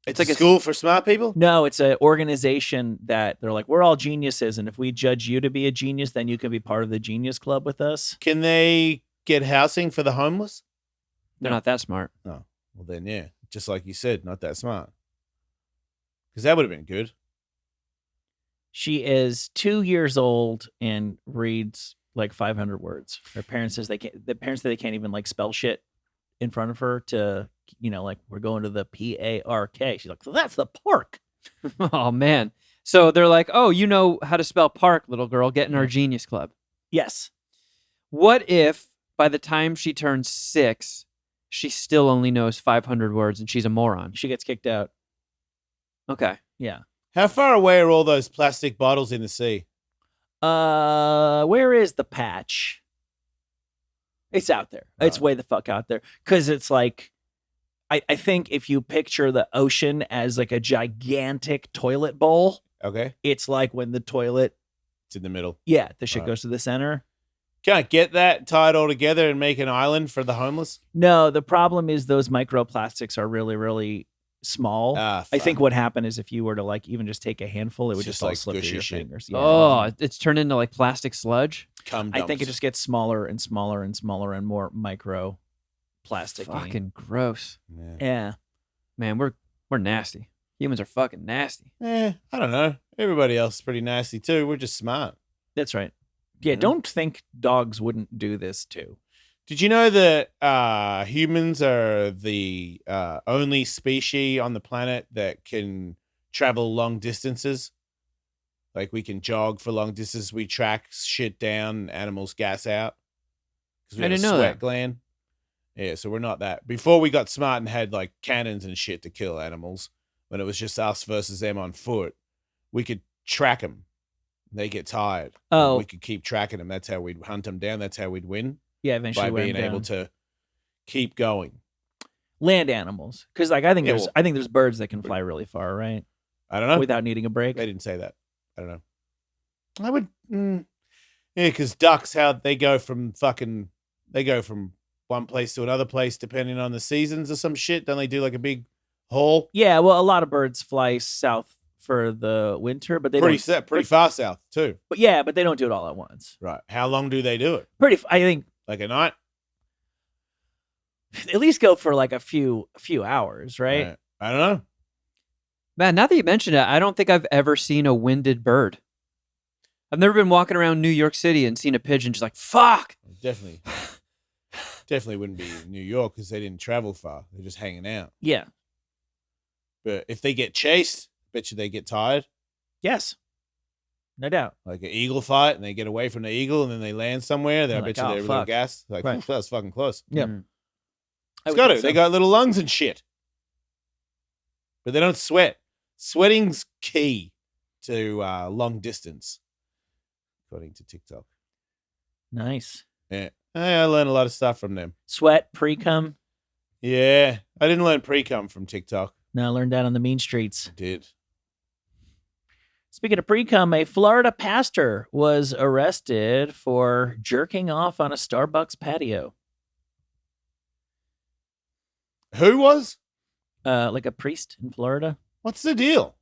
[SPEAKER 2] It's
[SPEAKER 1] like
[SPEAKER 2] a
[SPEAKER 1] a-
[SPEAKER 2] school for smart people?
[SPEAKER 3] No, it's an organization that they're like, we're all geniuses, and if we judge you to be a genius, then you can be part of the Genius Club with us.
[SPEAKER 2] Can they get housing for the homeless?
[SPEAKER 1] They're not that smart.
[SPEAKER 2] No. Well, then, yeah. Just like you said, not that smart. Because that would have been good.
[SPEAKER 3] She is 2 years old and reads like 500 words. Her parents says they can't. The parents say they can't even like spell shit in front of her to, like we're going to the PARK. She's like, so that's the park.
[SPEAKER 1] Oh, man. So they're like, oh, you know how to spell park, little girl. Get in our genius club.
[SPEAKER 3] Yes.
[SPEAKER 1] What if by the time she turns 6, she still only knows 500 words and she's a moron?
[SPEAKER 3] She gets kicked out.
[SPEAKER 1] Okay.
[SPEAKER 3] Yeah.
[SPEAKER 2] How far away are all those plastic bottles in the sea?
[SPEAKER 3] Where is the patch? It's out there. It's
[SPEAKER 2] Oh.
[SPEAKER 3] way the fuck out there. Cause it's like I think if you picture the ocean as like a gigantic toilet bowl,
[SPEAKER 2] Okay.
[SPEAKER 3] it's like when the toilet,
[SPEAKER 2] It's in the middle.
[SPEAKER 3] the shit
[SPEAKER 2] Right.
[SPEAKER 3] goes to the center.
[SPEAKER 2] Can't get that, tie it all together and make an island for the homeless.
[SPEAKER 3] No, the problem is those microplastics are really, really small. I think
[SPEAKER 2] fuck.
[SPEAKER 3] what happened is if you were to like even just take a handful, it would
[SPEAKER 2] It's
[SPEAKER 3] just
[SPEAKER 2] just
[SPEAKER 3] all
[SPEAKER 2] like
[SPEAKER 3] slip through
[SPEAKER 2] gushy
[SPEAKER 3] your
[SPEAKER 2] shit.
[SPEAKER 3] fingers. Yeah.
[SPEAKER 1] Oh, it's turned into like plastic sludge.
[SPEAKER 2] Cum
[SPEAKER 3] I think it
[SPEAKER 2] dumps.
[SPEAKER 3] just gets smaller and smaller and smaller and more micro plastic.
[SPEAKER 1] Fucking gross.
[SPEAKER 2] Yeah.
[SPEAKER 3] Yeah.
[SPEAKER 1] Man, we're nasty. Humans are fucking nasty.
[SPEAKER 2] I don't know. Everybody else is pretty nasty too. We're just smart.
[SPEAKER 3] That's right. Yeah,
[SPEAKER 2] Mhm.
[SPEAKER 3] don't think dogs wouldn't do this too.
[SPEAKER 2] Did you know that humans are the only species on the planet that can travel long distances? Like we can jog for long distances. We track shit down. Animals gas out. 'Cause we
[SPEAKER 1] I
[SPEAKER 2] have a
[SPEAKER 1] didn't know
[SPEAKER 2] sweat
[SPEAKER 1] that.
[SPEAKER 2] gland. Yeah, so we're not that. Before we got smart and had like cannons and shit to kill animals, when it was just us versus them on foot, we could track them. They get tired.
[SPEAKER 3] Oh.
[SPEAKER 2] We could keep tracking them. That's how we'd hunt them down. That's how we'd win.
[SPEAKER 3] Yeah, eventually
[SPEAKER 2] By
[SPEAKER 3] wear 'em
[SPEAKER 2] being able
[SPEAKER 3] down.
[SPEAKER 2] to keep going.
[SPEAKER 3] Land animals, because like I think
[SPEAKER 2] Yeah,
[SPEAKER 3] there's
[SPEAKER 2] well-
[SPEAKER 3] I think there's birds that can fly really far, right?
[SPEAKER 2] I don't know.
[SPEAKER 3] Without needing a break.
[SPEAKER 2] They didn't say that. I don't know. I would. Yeah, because ducks, how they go from one place to another place depending on the seasons or some shit. Don't they do like a big haul?
[SPEAKER 3] Yeah, well, a lot of birds fly south for the winter, but they don't.
[SPEAKER 2] Pretty far south too.
[SPEAKER 3] But yeah, but they don't do it all at once.
[SPEAKER 2] Right. How long do they do it?
[SPEAKER 3] I think
[SPEAKER 2] Like a night?
[SPEAKER 3] at least go for like a few hours, right?
[SPEAKER 2] I don't know.
[SPEAKER 1] Man, now that you mention it, I don't think I've ever seen a winded bird. I've never been walking around New York City and seen a pigeon just like, fuck.
[SPEAKER 2] Definitely wouldn't be in New York because they didn't travel far. They're just hanging out.
[SPEAKER 3] Yeah.
[SPEAKER 2] But if they get chased, bet you they get tired.
[SPEAKER 3] Yes. No doubt.
[SPEAKER 2] Like an eagle fight, and they get away from the eagle, and then they land somewhere. Then I
[SPEAKER 3] You're
[SPEAKER 2] bet
[SPEAKER 3] like,
[SPEAKER 2] you
[SPEAKER 3] "Oh,
[SPEAKER 2] they're a little
[SPEAKER 3] fuck."
[SPEAKER 2] gassed. Like,
[SPEAKER 3] Right.
[SPEAKER 2] that was fucking close.
[SPEAKER 3] Yeah.
[SPEAKER 1] Mm.
[SPEAKER 3] I
[SPEAKER 2] It's
[SPEAKER 3] would
[SPEAKER 2] got
[SPEAKER 3] think
[SPEAKER 2] it. They
[SPEAKER 3] so.
[SPEAKER 2] got little lungs and shit. But they don't sweat. Sweating's key to long distance, according to TikTok.
[SPEAKER 3] Nice.
[SPEAKER 2] Yeah. I learned a lot of stuff from them.
[SPEAKER 3] Sweat, pre-cum.
[SPEAKER 2] Yeah. I didn't learn pre-cum from TikTok.
[SPEAKER 3] No, I learned that on the mean streets.
[SPEAKER 2] I did.
[SPEAKER 3] Speaking of pre-cum, a Florida pastor was arrested for jerking off on a Starbucks patio.
[SPEAKER 2] Who was?
[SPEAKER 3] Like a priest in Florida.
[SPEAKER 2] What's the deal?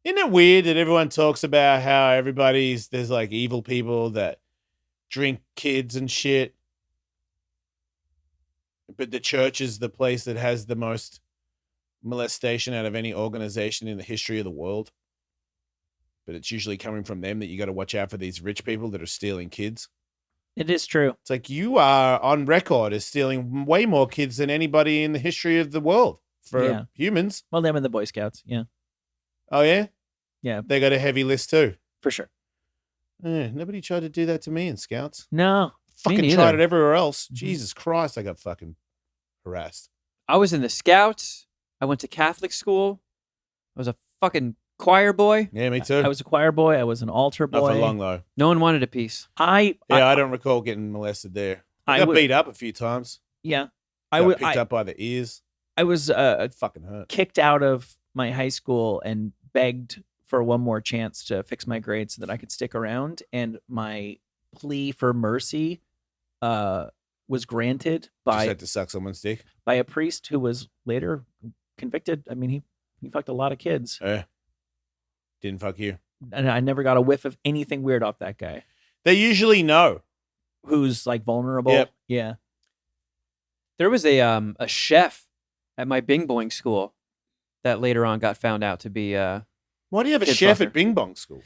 [SPEAKER 2] Isn't it weird that everyone talks about how there's like evil people that drink kids and shit? But the church is the place that has the most molestation out of any organization in the history of the world. But it's usually coming from them that you got to watch out for these rich people that are stealing kids.
[SPEAKER 3] It is true.
[SPEAKER 2] It's like you are on record as stealing way more kids than anybody in the history of the world for
[SPEAKER 3] Yeah.
[SPEAKER 2] humans.
[SPEAKER 3] Well, them and the Boy Scouts. Yeah,
[SPEAKER 2] Oh, yeah?
[SPEAKER 3] Yeah.
[SPEAKER 2] They got a heavy list too.
[SPEAKER 3] for sure.
[SPEAKER 2] Nobody tried to do that to me in Scouts.
[SPEAKER 3] No.
[SPEAKER 2] Fucking
[SPEAKER 1] neither.
[SPEAKER 2] tried it everywhere else.
[SPEAKER 3] Mhm.
[SPEAKER 2] Jesus Christ, I got fucking harassed.
[SPEAKER 1] I was in the Scouts. I went to Catholic school. I was a fucking choir boy.
[SPEAKER 2] Yeah, me too.
[SPEAKER 3] I was a choir boy. I was an altar
[SPEAKER 2] Not
[SPEAKER 3] boy.
[SPEAKER 2] for long though.
[SPEAKER 1] No one wanted a piece.
[SPEAKER 3] I
[SPEAKER 2] Yeah, I don't recall getting molested there. I got
[SPEAKER 3] would-
[SPEAKER 2] beat up a few times.
[SPEAKER 3] Yeah.
[SPEAKER 2] Got picked up by the ears.
[SPEAKER 3] I was
[SPEAKER 2] It fucking hurt.
[SPEAKER 3] kicked out of my high school and begged for one more chance to fix my grades so that I could stick around. And my plea for mercy was granted
[SPEAKER 2] Just
[SPEAKER 3] by
[SPEAKER 2] had to suck someone's dick.
[SPEAKER 3] a priest who was later convicted. I mean, he fucked a lot of kids,
[SPEAKER 2] Didn't fuck you.
[SPEAKER 3] and I never got a whiff of anything weird off that guy
[SPEAKER 2] They usually know.
[SPEAKER 3] who's like vulnerable.
[SPEAKER 2] Yep.
[SPEAKER 3] Yeah.
[SPEAKER 1] There was a chef at my Bing Boing school that later on got found out to be
[SPEAKER 2] Why do you have a
[SPEAKER 1] Kid
[SPEAKER 2] chef
[SPEAKER 1] fucker.
[SPEAKER 2] at Bing Bong School?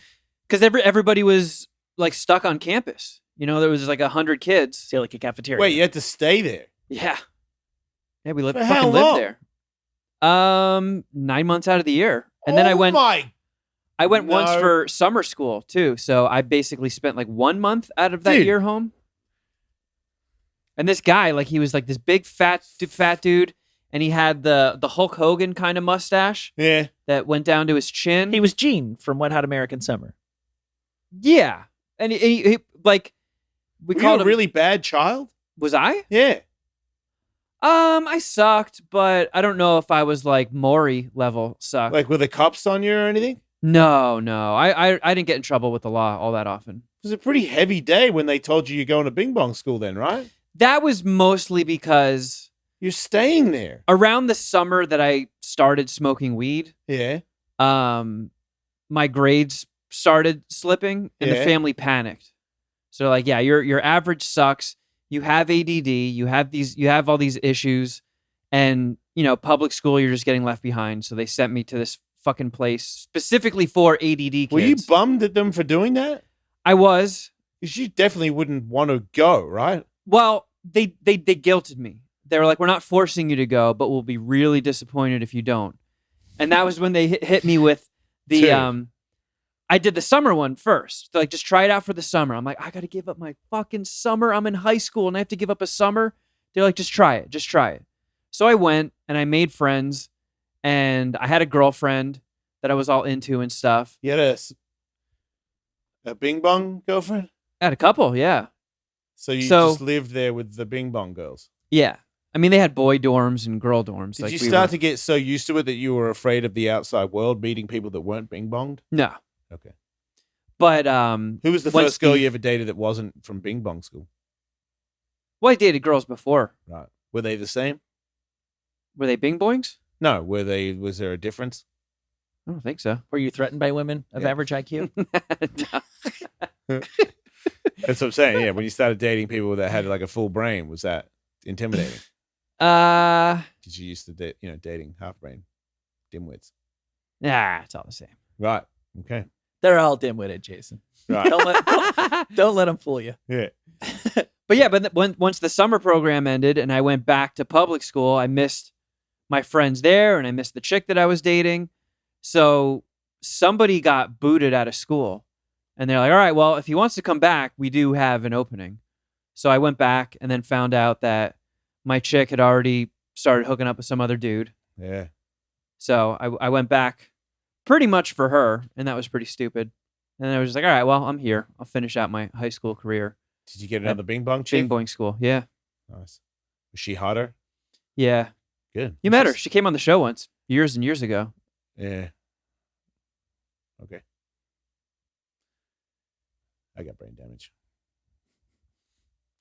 [SPEAKER 1] because everybody was like stuck on campus. You know, there was like 100 kids.
[SPEAKER 3] Say like a cafeteria.
[SPEAKER 2] Wait, you had to stay there.
[SPEAKER 1] Yeah, yeah, we lived
[SPEAKER 2] For how
[SPEAKER 1] fucking lived
[SPEAKER 2] long?
[SPEAKER 1] there. 9 months out of the year, and then I went once
[SPEAKER 2] No.
[SPEAKER 1] for summer school too. So I basically spent like 1 month out of that
[SPEAKER 2] Dude.
[SPEAKER 1] year home. And this guy, like, he was like this big fat dude, and he had the Hulk Hogan kind of mustache
[SPEAKER 2] Yeah.
[SPEAKER 1] that went down to his chin.
[SPEAKER 3] he was Gene from Wet Hot American Summer.
[SPEAKER 1] Yeah, and he like we
[SPEAKER 2] Were you
[SPEAKER 1] called
[SPEAKER 2] a
[SPEAKER 1] him.
[SPEAKER 2] really bad child?
[SPEAKER 1] Was I?
[SPEAKER 2] Yeah.
[SPEAKER 1] I sucked, but I don't know if I was like Maury level sucked.
[SPEAKER 2] Like, were the cops on you or anything?
[SPEAKER 1] No. I didn't get in trouble with the law all that often.
[SPEAKER 2] It was a pretty heavy day when they told you you're going to Bing Bong school then, right?
[SPEAKER 1] That was mostly because
[SPEAKER 2] You're staying there.
[SPEAKER 1] around the summer that I started smoking weed,
[SPEAKER 2] Yeah.
[SPEAKER 1] my grades started slipping and the
[SPEAKER 2] Yeah.
[SPEAKER 1] family panicked. So like, yeah, your average sucks. You have ADD, you have all these issues, and public school, you're just getting left behind. So they sent me to this fucking place specifically for ADD kids.
[SPEAKER 2] Were you bummed at them for doing that?
[SPEAKER 1] I was.
[SPEAKER 2] Because you definitely wouldn't want to go, right?
[SPEAKER 1] Well, they guilted me. They were like, we're not forcing you to go, but we'll be really disappointed if you don't. And that was when they hit me with the
[SPEAKER 2] Dude.
[SPEAKER 1] I did the summer one first. They're like, just try it out for the summer. I'm like, I got to give up my fucking summer. I'm in high school and I have to give up a summer. They're like, just try it. Just try it. So I went and I made friends and I had a girlfriend that I was all into and stuff.
[SPEAKER 2] You had a Bing Bong girlfriend?
[SPEAKER 1] I had a couple, yeah.
[SPEAKER 2] So you
[SPEAKER 1] So-
[SPEAKER 2] just lived there with the Bing Bong girls?
[SPEAKER 1] Yeah. I mean, they had boy dorms and girl dorms.
[SPEAKER 2] Did
[SPEAKER 1] like
[SPEAKER 2] you
[SPEAKER 1] we
[SPEAKER 2] start
[SPEAKER 1] were-
[SPEAKER 2] to get so used to it that you were afraid of the outside world, meeting people that weren't Bing Bonged?
[SPEAKER 1] No.
[SPEAKER 2] Okay.
[SPEAKER 1] But
[SPEAKER 2] Who was the
[SPEAKER 1] Once
[SPEAKER 2] first girl
[SPEAKER 1] the-
[SPEAKER 2] you ever dated that wasn't from Bing Bong school?
[SPEAKER 1] well, I dated girls before.
[SPEAKER 2] Right. Were they the same?
[SPEAKER 1] Were they bing boings?
[SPEAKER 2] No. Was there a difference?
[SPEAKER 1] I don't think so.
[SPEAKER 3] Were you threatened by women of
[SPEAKER 2] Yeah.
[SPEAKER 3] average IQ?
[SPEAKER 2] That's what I'm saying. Yeah. When you started dating people that had like a full brain, was that intimidating? Did you used to date, dating half brain dimwits?
[SPEAKER 1] Nah, it's all the same.
[SPEAKER 2] Right. Okay.
[SPEAKER 3] They're all dim-witted, Jason.
[SPEAKER 2] Right.
[SPEAKER 3] Don't let them fool you.
[SPEAKER 2] Yeah.
[SPEAKER 1] But yeah, once the summer program ended and I went back to public school, I missed my friends there and I missed the chick that I was dating. So somebody got booted out of school and they're like, all right, well, if he wants to come back, we do have an opening. So I went back and then found out that my chick had already started hooking up with some other dude.
[SPEAKER 2] Yeah.
[SPEAKER 1] So I went back pretty much for her, and that was pretty stupid. And then I was just like, all right, well, I'm here. I'll finish out my high school career.
[SPEAKER 2] Did you get another Bing Bong chick?
[SPEAKER 1] Bing boing school. Yeah.
[SPEAKER 2] Nice. Was she hotter?
[SPEAKER 1] Yeah.
[SPEAKER 2] Good.
[SPEAKER 1] You met her. She came on the show once, years and years ago.
[SPEAKER 2] Yeah. Okay. I got brain damage.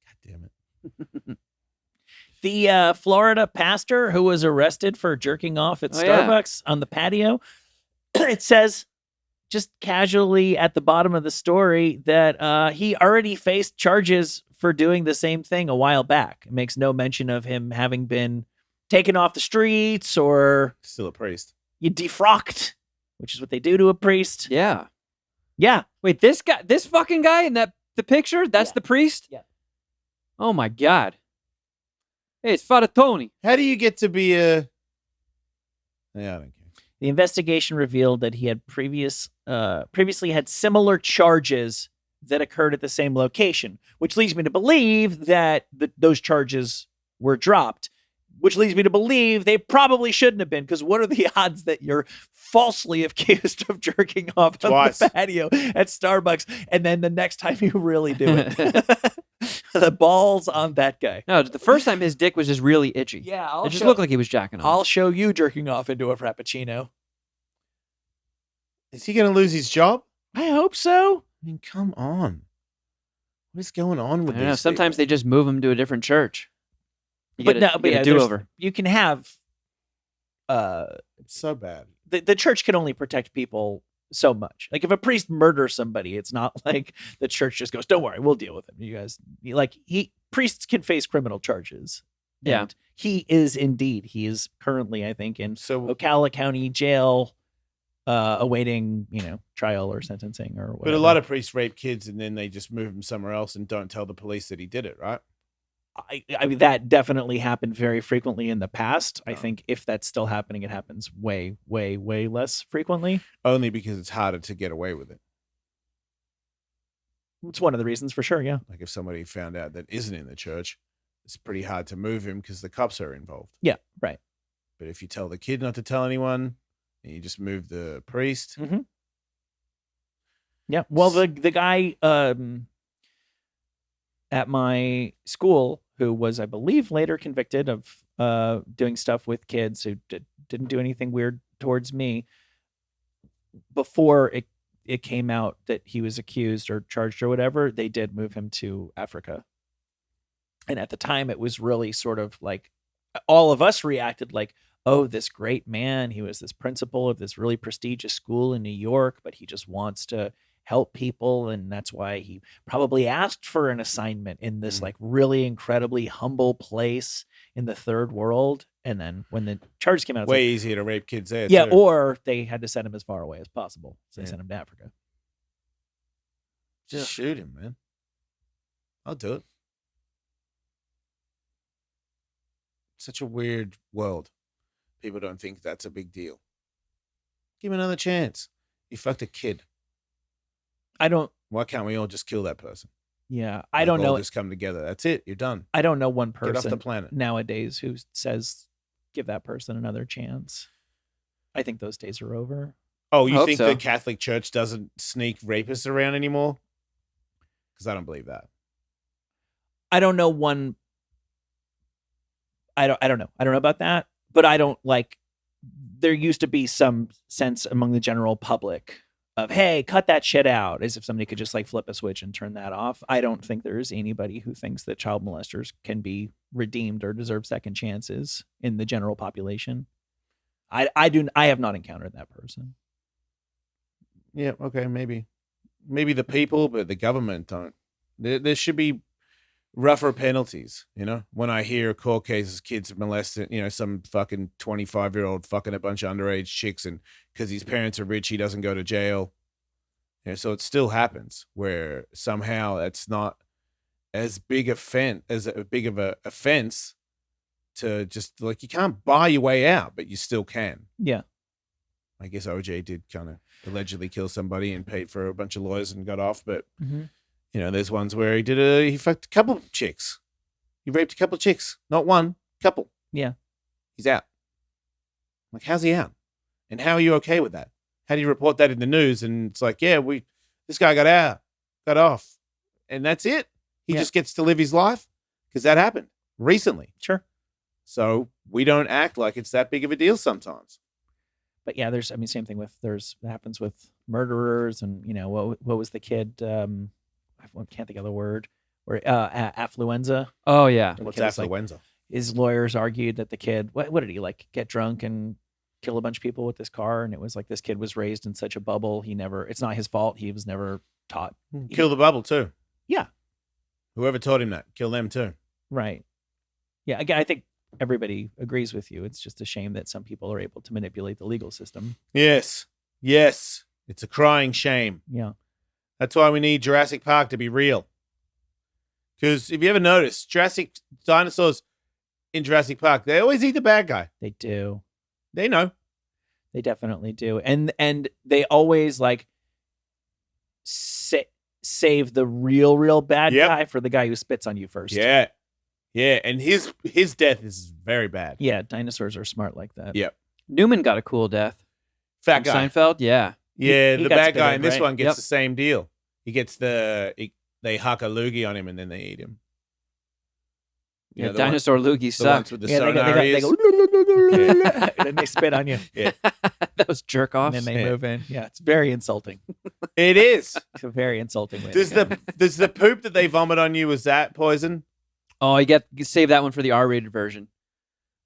[SPEAKER 2] God damn it.
[SPEAKER 3] The Florida pastor who was arrested for jerking off at
[SPEAKER 1] Oh, yeah.
[SPEAKER 3] Starbucks on the patio. It says just casually at the bottom of the story that he already faced charges for doing the same thing a while back. It makes no mention of him having been taken off the streets or
[SPEAKER 2] Still a priest.
[SPEAKER 3] you defrocked, which is what they do to a priest.
[SPEAKER 1] Yeah.
[SPEAKER 3] Yeah.
[SPEAKER 1] Wait, this fucking guy in the picture, that's
[SPEAKER 3] Yeah.
[SPEAKER 1] the priest?
[SPEAKER 3] Yeah.
[SPEAKER 1] Oh my God. Hey, it's Father Tony.
[SPEAKER 2] How do you get to be a... Yeah, I don't care.
[SPEAKER 3] The investigation revealed that he had previously had similar charges that occurred at the same location, which leads me to believe that those charges were dropped, which leads me to believe they probably shouldn't have been, because what are the odds that you're falsely accused of jerking off
[SPEAKER 2] Twice.
[SPEAKER 3] on the patio at Starbucks, and then the next time you really do it? The balls on that guy.
[SPEAKER 1] No, the first time his dick was just really itchy.
[SPEAKER 3] Yeah,
[SPEAKER 1] it just looked like he was jacking off.
[SPEAKER 3] I'll show you jerking off into a Frappuccino.
[SPEAKER 2] Is he going to lose his job?
[SPEAKER 3] I hope so.
[SPEAKER 2] I mean, come on. What is going on with
[SPEAKER 1] I don't know.
[SPEAKER 2] these
[SPEAKER 1] Sometimes
[SPEAKER 2] people?
[SPEAKER 1] they just move him to a different church. You
[SPEAKER 3] But
[SPEAKER 1] get a
[SPEAKER 3] there's-
[SPEAKER 1] do-over.
[SPEAKER 3] You can have
[SPEAKER 2] It's so bad.
[SPEAKER 3] the church can only protect people so much. Like if a priest murders somebody, it's not like the church just goes, "Don't worry, we'll deal with him." You guys, priests can face criminal charges.
[SPEAKER 1] Yeah.
[SPEAKER 3] And he is currently, I think, in
[SPEAKER 2] So
[SPEAKER 3] Ocala County Jail, awaiting trial or sentencing or whatever.
[SPEAKER 2] But a lot of priests rape kids and then they just move them somewhere else and don't tell the police that he did it, right?
[SPEAKER 3] I mean, that definitely happened very frequently in the past. I
[SPEAKER 2] Oh.
[SPEAKER 3] think if that's still happening, it happens way, way, way less frequently.
[SPEAKER 2] Only because it's harder to get away with it.
[SPEAKER 3] It's one of the reasons for sure. Yeah.
[SPEAKER 2] Like if somebody found out that isn't in the church, it's pretty hard to move him because the cops are involved.
[SPEAKER 3] Yeah. Right.
[SPEAKER 2] But if you tell the kid not to tell anyone and you just move the priest,
[SPEAKER 3] Yeah. Well, the guy at my school who was, I believe, later convicted of doing stuff with kids who didn't do anything weird towards me. Before it came out that he was accused or charged or whatever, they did move him to Africa. And at the time, it was really sort of like all of us reacted like, oh, this great man. He was this principal of this really prestigious school in New York, but he just wants to help people. And that's why he probably asked for an assignment in this like really incredibly humble place in the third world. And then when the charges came out, it's
[SPEAKER 2] Way
[SPEAKER 3] like,
[SPEAKER 2] easier to rape kids there.
[SPEAKER 3] yeah,
[SPEAKER 2] too.
[SPEAKER 3] or they had to send him as far away as possible. So they sent him to Africa.
[SPEAKER 2] Just shoot him, man. I'll do it. Such a weird world. People don't think that's a big deal. Give him another chance. You fucked a kid. Why can't we all just kill that person?
[SPEAKER 3] Yeah, I don't know.
[SPEAKER 2] Just come together. That's it. You're done.
[SPEAKER 3] I don't know one person
[SPEAKER 2] Get off the planet
[SPEAKER 3] nowadays who says give that person another chance. I think those days are over.
[SPEAKER 2] Oh, you
[SPEAKER 1] Hope
[SPEAKER 2] think
[SPEAKER 1] so.
[SPEAKER 2] the Catholic Church doesn't sneak rapists around anymore? Because I don't believe that.
[SPEAKER 3] I don't know one. I don't know. I don't know about that, but I don't like. There used to be some sense among the general public of, hey, cut that shit out, as if somebody could just like flip a switch and turn that off. I don't think there is anybody who thinks that child molesters can be redeemed or deserve second chances in the general population. I have not encountered that person.
[SPEAKER 2] Yeah, okay, maybe the people, but the government don't. There should be rougher penalties, you know? When I hear court cases, kids molested, you know, some fucking 25-year-old fucking a bunch of underage chicks, and because his parents are rich, he doesn't go to jail. You know, so it still happens where somehow that's not as big of a offense to just like, you can't buy your way out, but you still can.
[SPEAKER 3] Yeah.
[SPEAKER 2] I guess OJ did kind of allegedly kill somebody and paid for a bunch of lawyers and got off, but you know, there's ones where he fucked a couple of chicks. He raped a couple of chicks. Not one, couple.
[SPEAKER 3] Yeah.
[SPEAKER 2] He's out. Like, how's he out? And how are you okay with that? How do you report that in the news? And it's like, yeah, this guy got off. And that's it. He just gets to live his life because that happened recently.
[SPEAKER 3] Sure.
[SPEAKER 2] So we don't act like it's that big of a deal sometimes.
[SPEAKER 3] But yeah, same thing with, that happens with murderers and, you know, what was the kid, I can't think of the word, or affluenza.
[SPEAKER 1] Oh yeah.
[SPEAKER 2] What's
[SPEAKER 3] Because,
[SPEAKER 2] affluenza?
[SPEAKER 3] His lawyers argued that the kid, what did he like, get drunk and kill a bunch of people with this car? And it was like, this kid was raised in such a bubble. It's not his fault. He was never taught.
[SPEAKER 2] Kill the bubble too.
[SPEAKER 3] Yeah.
[SPEAKER 2] Whoever taught him that, kill them too.
[SPEAKER 3] Right. Yeah. Again, I think everybody agrees with you. It's just a shame that some people are able to manipulate the legal system.
[SPEAKER 2] Yes. Yes. It's a crying shame.
[SPEAKER 3] Yeah.
[SPEAKER 2] That's why we need Jurassic Park to be real. Because if you ever notice, dinosaurs in Jurassic Park, they always eat the bad guy.
[SPEAKER 3] They do.
[SPEAKER 2] They know.
[SPEAKER 3] They definitely do. And they always like save the real bad guy for the guy who spits on you first.
[SPEAKER 2] Yeah. Yeah. And his death is very bad.
[SPEAKER 3] Yeah. Dinosaurs are smart like that.
[SPEAKER 2] Yep.
[SPEAKER 1] Newman got a cool death.
[SPEAKER 2] Fat
[SPEAKER 1] From
[SPEAKER 2] guy.
[SPEAKER 1] Seinfeld, yeah.
[SPEAKER 2] Yeah,
[SPEAKER 3] He
[SPEAKER 2] the
[SPEAKER 3] got
[SPEAKER 2] bad
[SPEAKER 3] spit
[SPEAKER 2] guy
[SPEAKER 3] in,
[SPEAKER 2] in this
[SPEAKER 3] right?
[SPEAKER 2] one gets
[SPEAKER 1] Yep.
[SPEAKER 2] the same deal. He gets they huck a loogie on him and then they eat him. You
[SPEAKER 1] Yeah,
[SPEAKER 2] know, the one-
[SPEAKER 1] dinosaur loogies
[SPEAKER 2] the
[SPEAKER 1] suck.
[SPEAKER 2] ones with the
[SPEAKER 3] Yeah,
[SPEAKER 2] sonar
[SPEAKER 3] they
[SPEAKER 2] ears.
[SPEAKER 3] go and then they spit on you.
[SPEAKER 2] Yeah.
[SPEAKER 1] Those jerk
[SPEAKER 3] And
[SPEAKER 1] offs.
[SPEAKER 3] then they move in. Yeah, it's very insulting.
[SPEAKER 2] It is.
[SPEAKER 3] It's a very insulting way.
[SPEAKER 2] Does the poop that they vomit on you, is that poison?
[SPEAKER 1] Oh, you save that one for the R-rated version.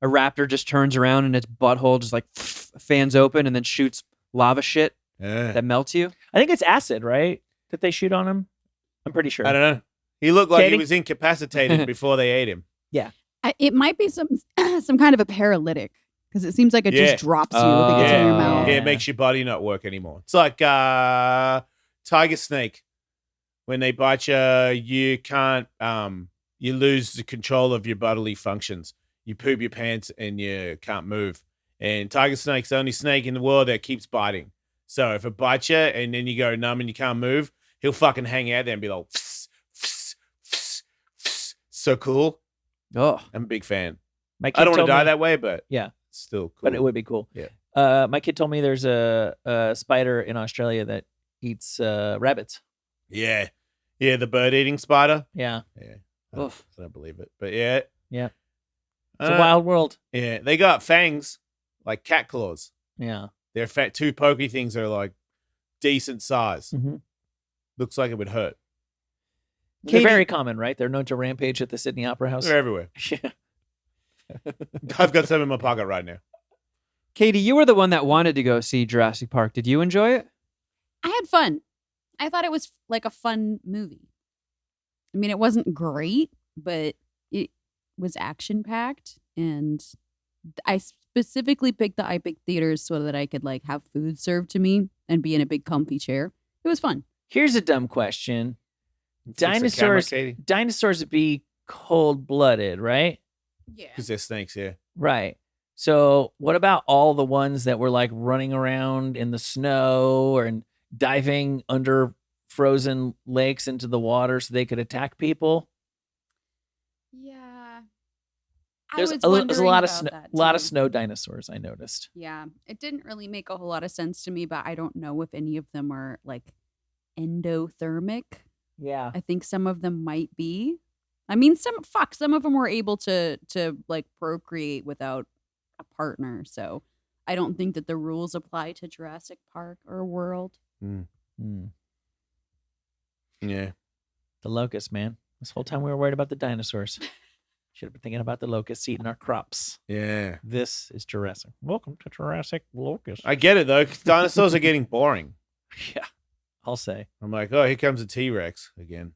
[SPEAKER 1] A raptor just turns around and its butthole just like fans open and then shoots lava shit that melts you.
[SPEAKER 3] I think it's acid, right? That they shoot on him. I'm pretty sure.
[SPEAKER 2] I don't know. He looked like
[SPEAKER 3] Katie?
[SPEAKER 2] he was incapacitated before they ate him.
[SPEAKER 4] It might be some kind of a paralytic because it seems like it
[SPEAKER 2] Yeah.
[SPEAKER 4] just drops you if it gets in your mouth.
[SPEAKER 2] Yeah, it makes your body not work anymore. It's like tiger snake. When they bite you, you can't you lose the control of your bodily functions. You poop your pants and you can't move. And tiger snake's the only snake in the world that keeps biting. So if it bites you and then you go numb and you can't move, he'll fucking hang out there and be like, pss, pss, pss, pss. So cool.
[SPEAKER 1] Oh,
[SPEAKER 2] I'm a big fan.
[SPEAKER 3] My kid
[SPEAKER 2] I don't want
[SPEAKER 3] told
[SPEAKER 2] to die
[SPEAKER 3] me-
[SPEAKER 2] that way, but
[SPEAKER 3] Yeah.
[SPEAKER 2] it's still cool.
[SPEAKER 3] But it would be cool.
[SPEAKER 2] Yeah.
[SPEAKER 3] My kid told me there's a spider in Australia that eats rabbits.
[SPEAKER 2] Yeah. Yeah, the bird eating spider.
[SPEAKER 3] Yeah.
[SPEAKER 2] Yeah.
[SPEAKER 1] Oof.
[SPEAKER 2] I don't believe it. But yeah.
[SPEAKER 3] Yeah. It's a wild world.
[SPEAKER 2] Yeah. They got fangs like cat claws.
[SPEAKER 3] Yeah.
[SPEAKER 2] They're fat, two pokey things that are like decent size.
[SPEAKER 3] Mm-hmm.
[SPEAKER 2] Looks like it would hurt.
[SPEAKER 3] They're
[SPEAKER 1] Katie-
[SPEAKER 3] very common, right? They're known to rampage at the Sydney Opera House.
[SPEAKER 2] They're everywhere.
[SPEAKER 3] Yeah.
[SPEAKER 2] I've got some in my pocket right now.
[SPEAKER 1] Katie, you were the one that wanted to go see Jurassic Park. Did you enjoy it?
[SPEAKER 4] I had fun. I thought it was like a fun movie. I mean, it wasn't great, but it was action packed, and I specifically picked the IPIC theaters so that I could like have food served to me and be in a big comfy chair. It was fun.
[SPEAKER 3] Here's a dumb question.
[SPEAKER 2] Fix the camera,
[SPEAKER 3] Dinosaurs
[SPEAKER 2] Katie.
[SPEAKER 3] dinosaurs would be cold-blooded, right?
[SPEAKER 4] Yeah.
[SPEAKER 2] Because they're snakes, yeah.
[SPEAKER 3] Right. So what about all the ones that were like running around in the snow or diving under frozen lakes into the water so they could attack people?
[SPEAKER 4] Yeah.
[SPEAKER 3] There's a
[SPEAKER 4] wondering
[SPEAKER 3] lot of
[SPEAKER 4] about
[SPEAKER 3] snow,
[SPEAKER 4] that,
[SPEAKER 3] lot of
[SPEAKER 4] too.
[SPEAKER 3] snow dinosaurs, I noticed.
[SPEAKER 4] Yeah, it didn't really make a whole lot of sense to me, but I don't know if any of them are like endothermic.
[SPEAKER 3] Yeah.
[SPEAKER 4] I think some of them might be. I mean, some of them were able to like procreate without a partner. So I don't think that the rules apply to Jurassic Park or World.
[SPEAKER 3] Hmm.
[SPEAKER 2] Yeah.
[SPEAKER 3] The locust, man. This whole time we were worried about the dinosaurs. Should have been thinking about the locusts eating our crops.
[SPEAKER 2] Yeah.
[SPEAKER 3] This is Jurassic. Welcome to Jurassic Locust.
[SPEAKER 2] I get it, though, 'cause dinosaurs are getting boring.
[SPEAKER 3] Yeah, I'll say.
[SPEAKER 2] I'm like, oh, here comes a T-Rex again.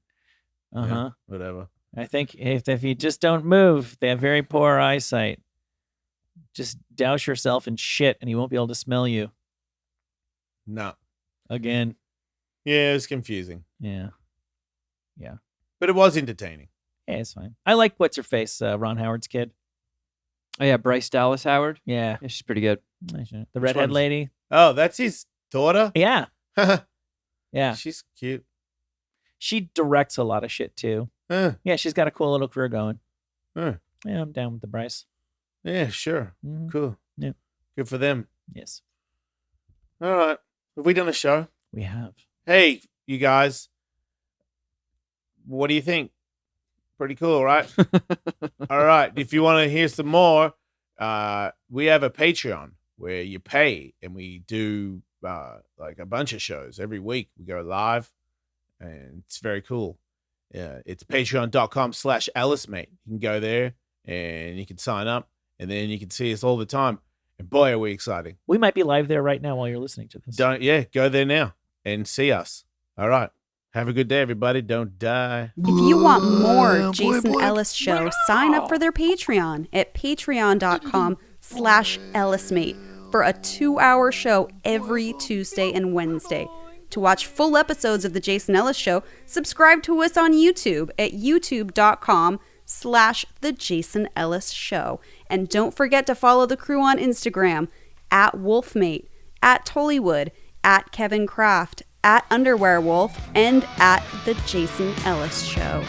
[SPEAKER 2] Yeah,
[SPEAKER 3] Uh-huh.
[SPEAKER 2] whatever.
[SPEAKER 3] I think if you just don't move, they have very poor eyesight. Just douse yourself in shit and he won't be able to smell you
[SPEAKER 2] No.
[SPEAKER 3] again.
[SPEAKER 2] Yeah, it was confusing.
[SPEAKER 3] Yeah.
[SPEAKER 2] But it was entertaining.
[SPEAKER 3] Yeah, it's fine. I like what's her face, Ron Howard's kid.
[SPEAKER 1] Oh yeah, Bryce Dallas Howard.
[SPEAKER 3] Yeah.
[SPEAKER 1] Yeah, she's pretty good.
[SPEAKER 3] The redhead
[SPEAKER 2] one's-
[SPEAKER 3] lady.
[SPEAKER 2] Oh, that's his daughter?
[SPEAKER 3] Yeah. Yeah.
[SPEAKER 2] She's cute.
[SPEAKER 3] She directs a lot of shit too. Yeah, she's got a cool little career going.
[SPEAKER 2] Huh.
[SPEAKER 3] Yeah, I'm down with the Bryce.
[SPEAKER 2] Yeah, sure.
[SPEAKER 3] Mhm.
[SPEAKER 2] Cool.
[SPEAKER 3] Yeah.
[SPEAKER 2] Good for them.
[SPEAKER 3] Yes,
[SPEAKER 2] All right. Have we done a show?
[SPEAKER 3] we have.
[SPEAKER 2] Hey, you guys. What do you think? Pretty cool, right? All right. If you want to hear some more, we have a Patreon where you pay and we do like a bunch of shows every week. We go live and it's very cool. Yeah, it's patreon.com/Ellismate. You can go there and you can sign up and then you can see us all the time. And boy, are we exciting.
[SPEAKER 3] We might be live there right now while you're listening to this.
[SPEAKER 2] Go there now and see us. All right. Have a good day, everybody. Don't die.
[SPEAKER 5] If you want more Jason Ellis Show, sign up for their Patreon at patreon.com/Ellismate for a 2-hour show every Tuesday and Wednesday. To watch full episodes of The Jason Ellis Show, subscribe to us on YouTube at youtube.com/The Jason Ellis Show. And don't forget to follow the crew on Instagram at Wolfmate, at Tullywood, at Kevin Kraft, at Underwear Wolf, and at The Jason Ellis Show.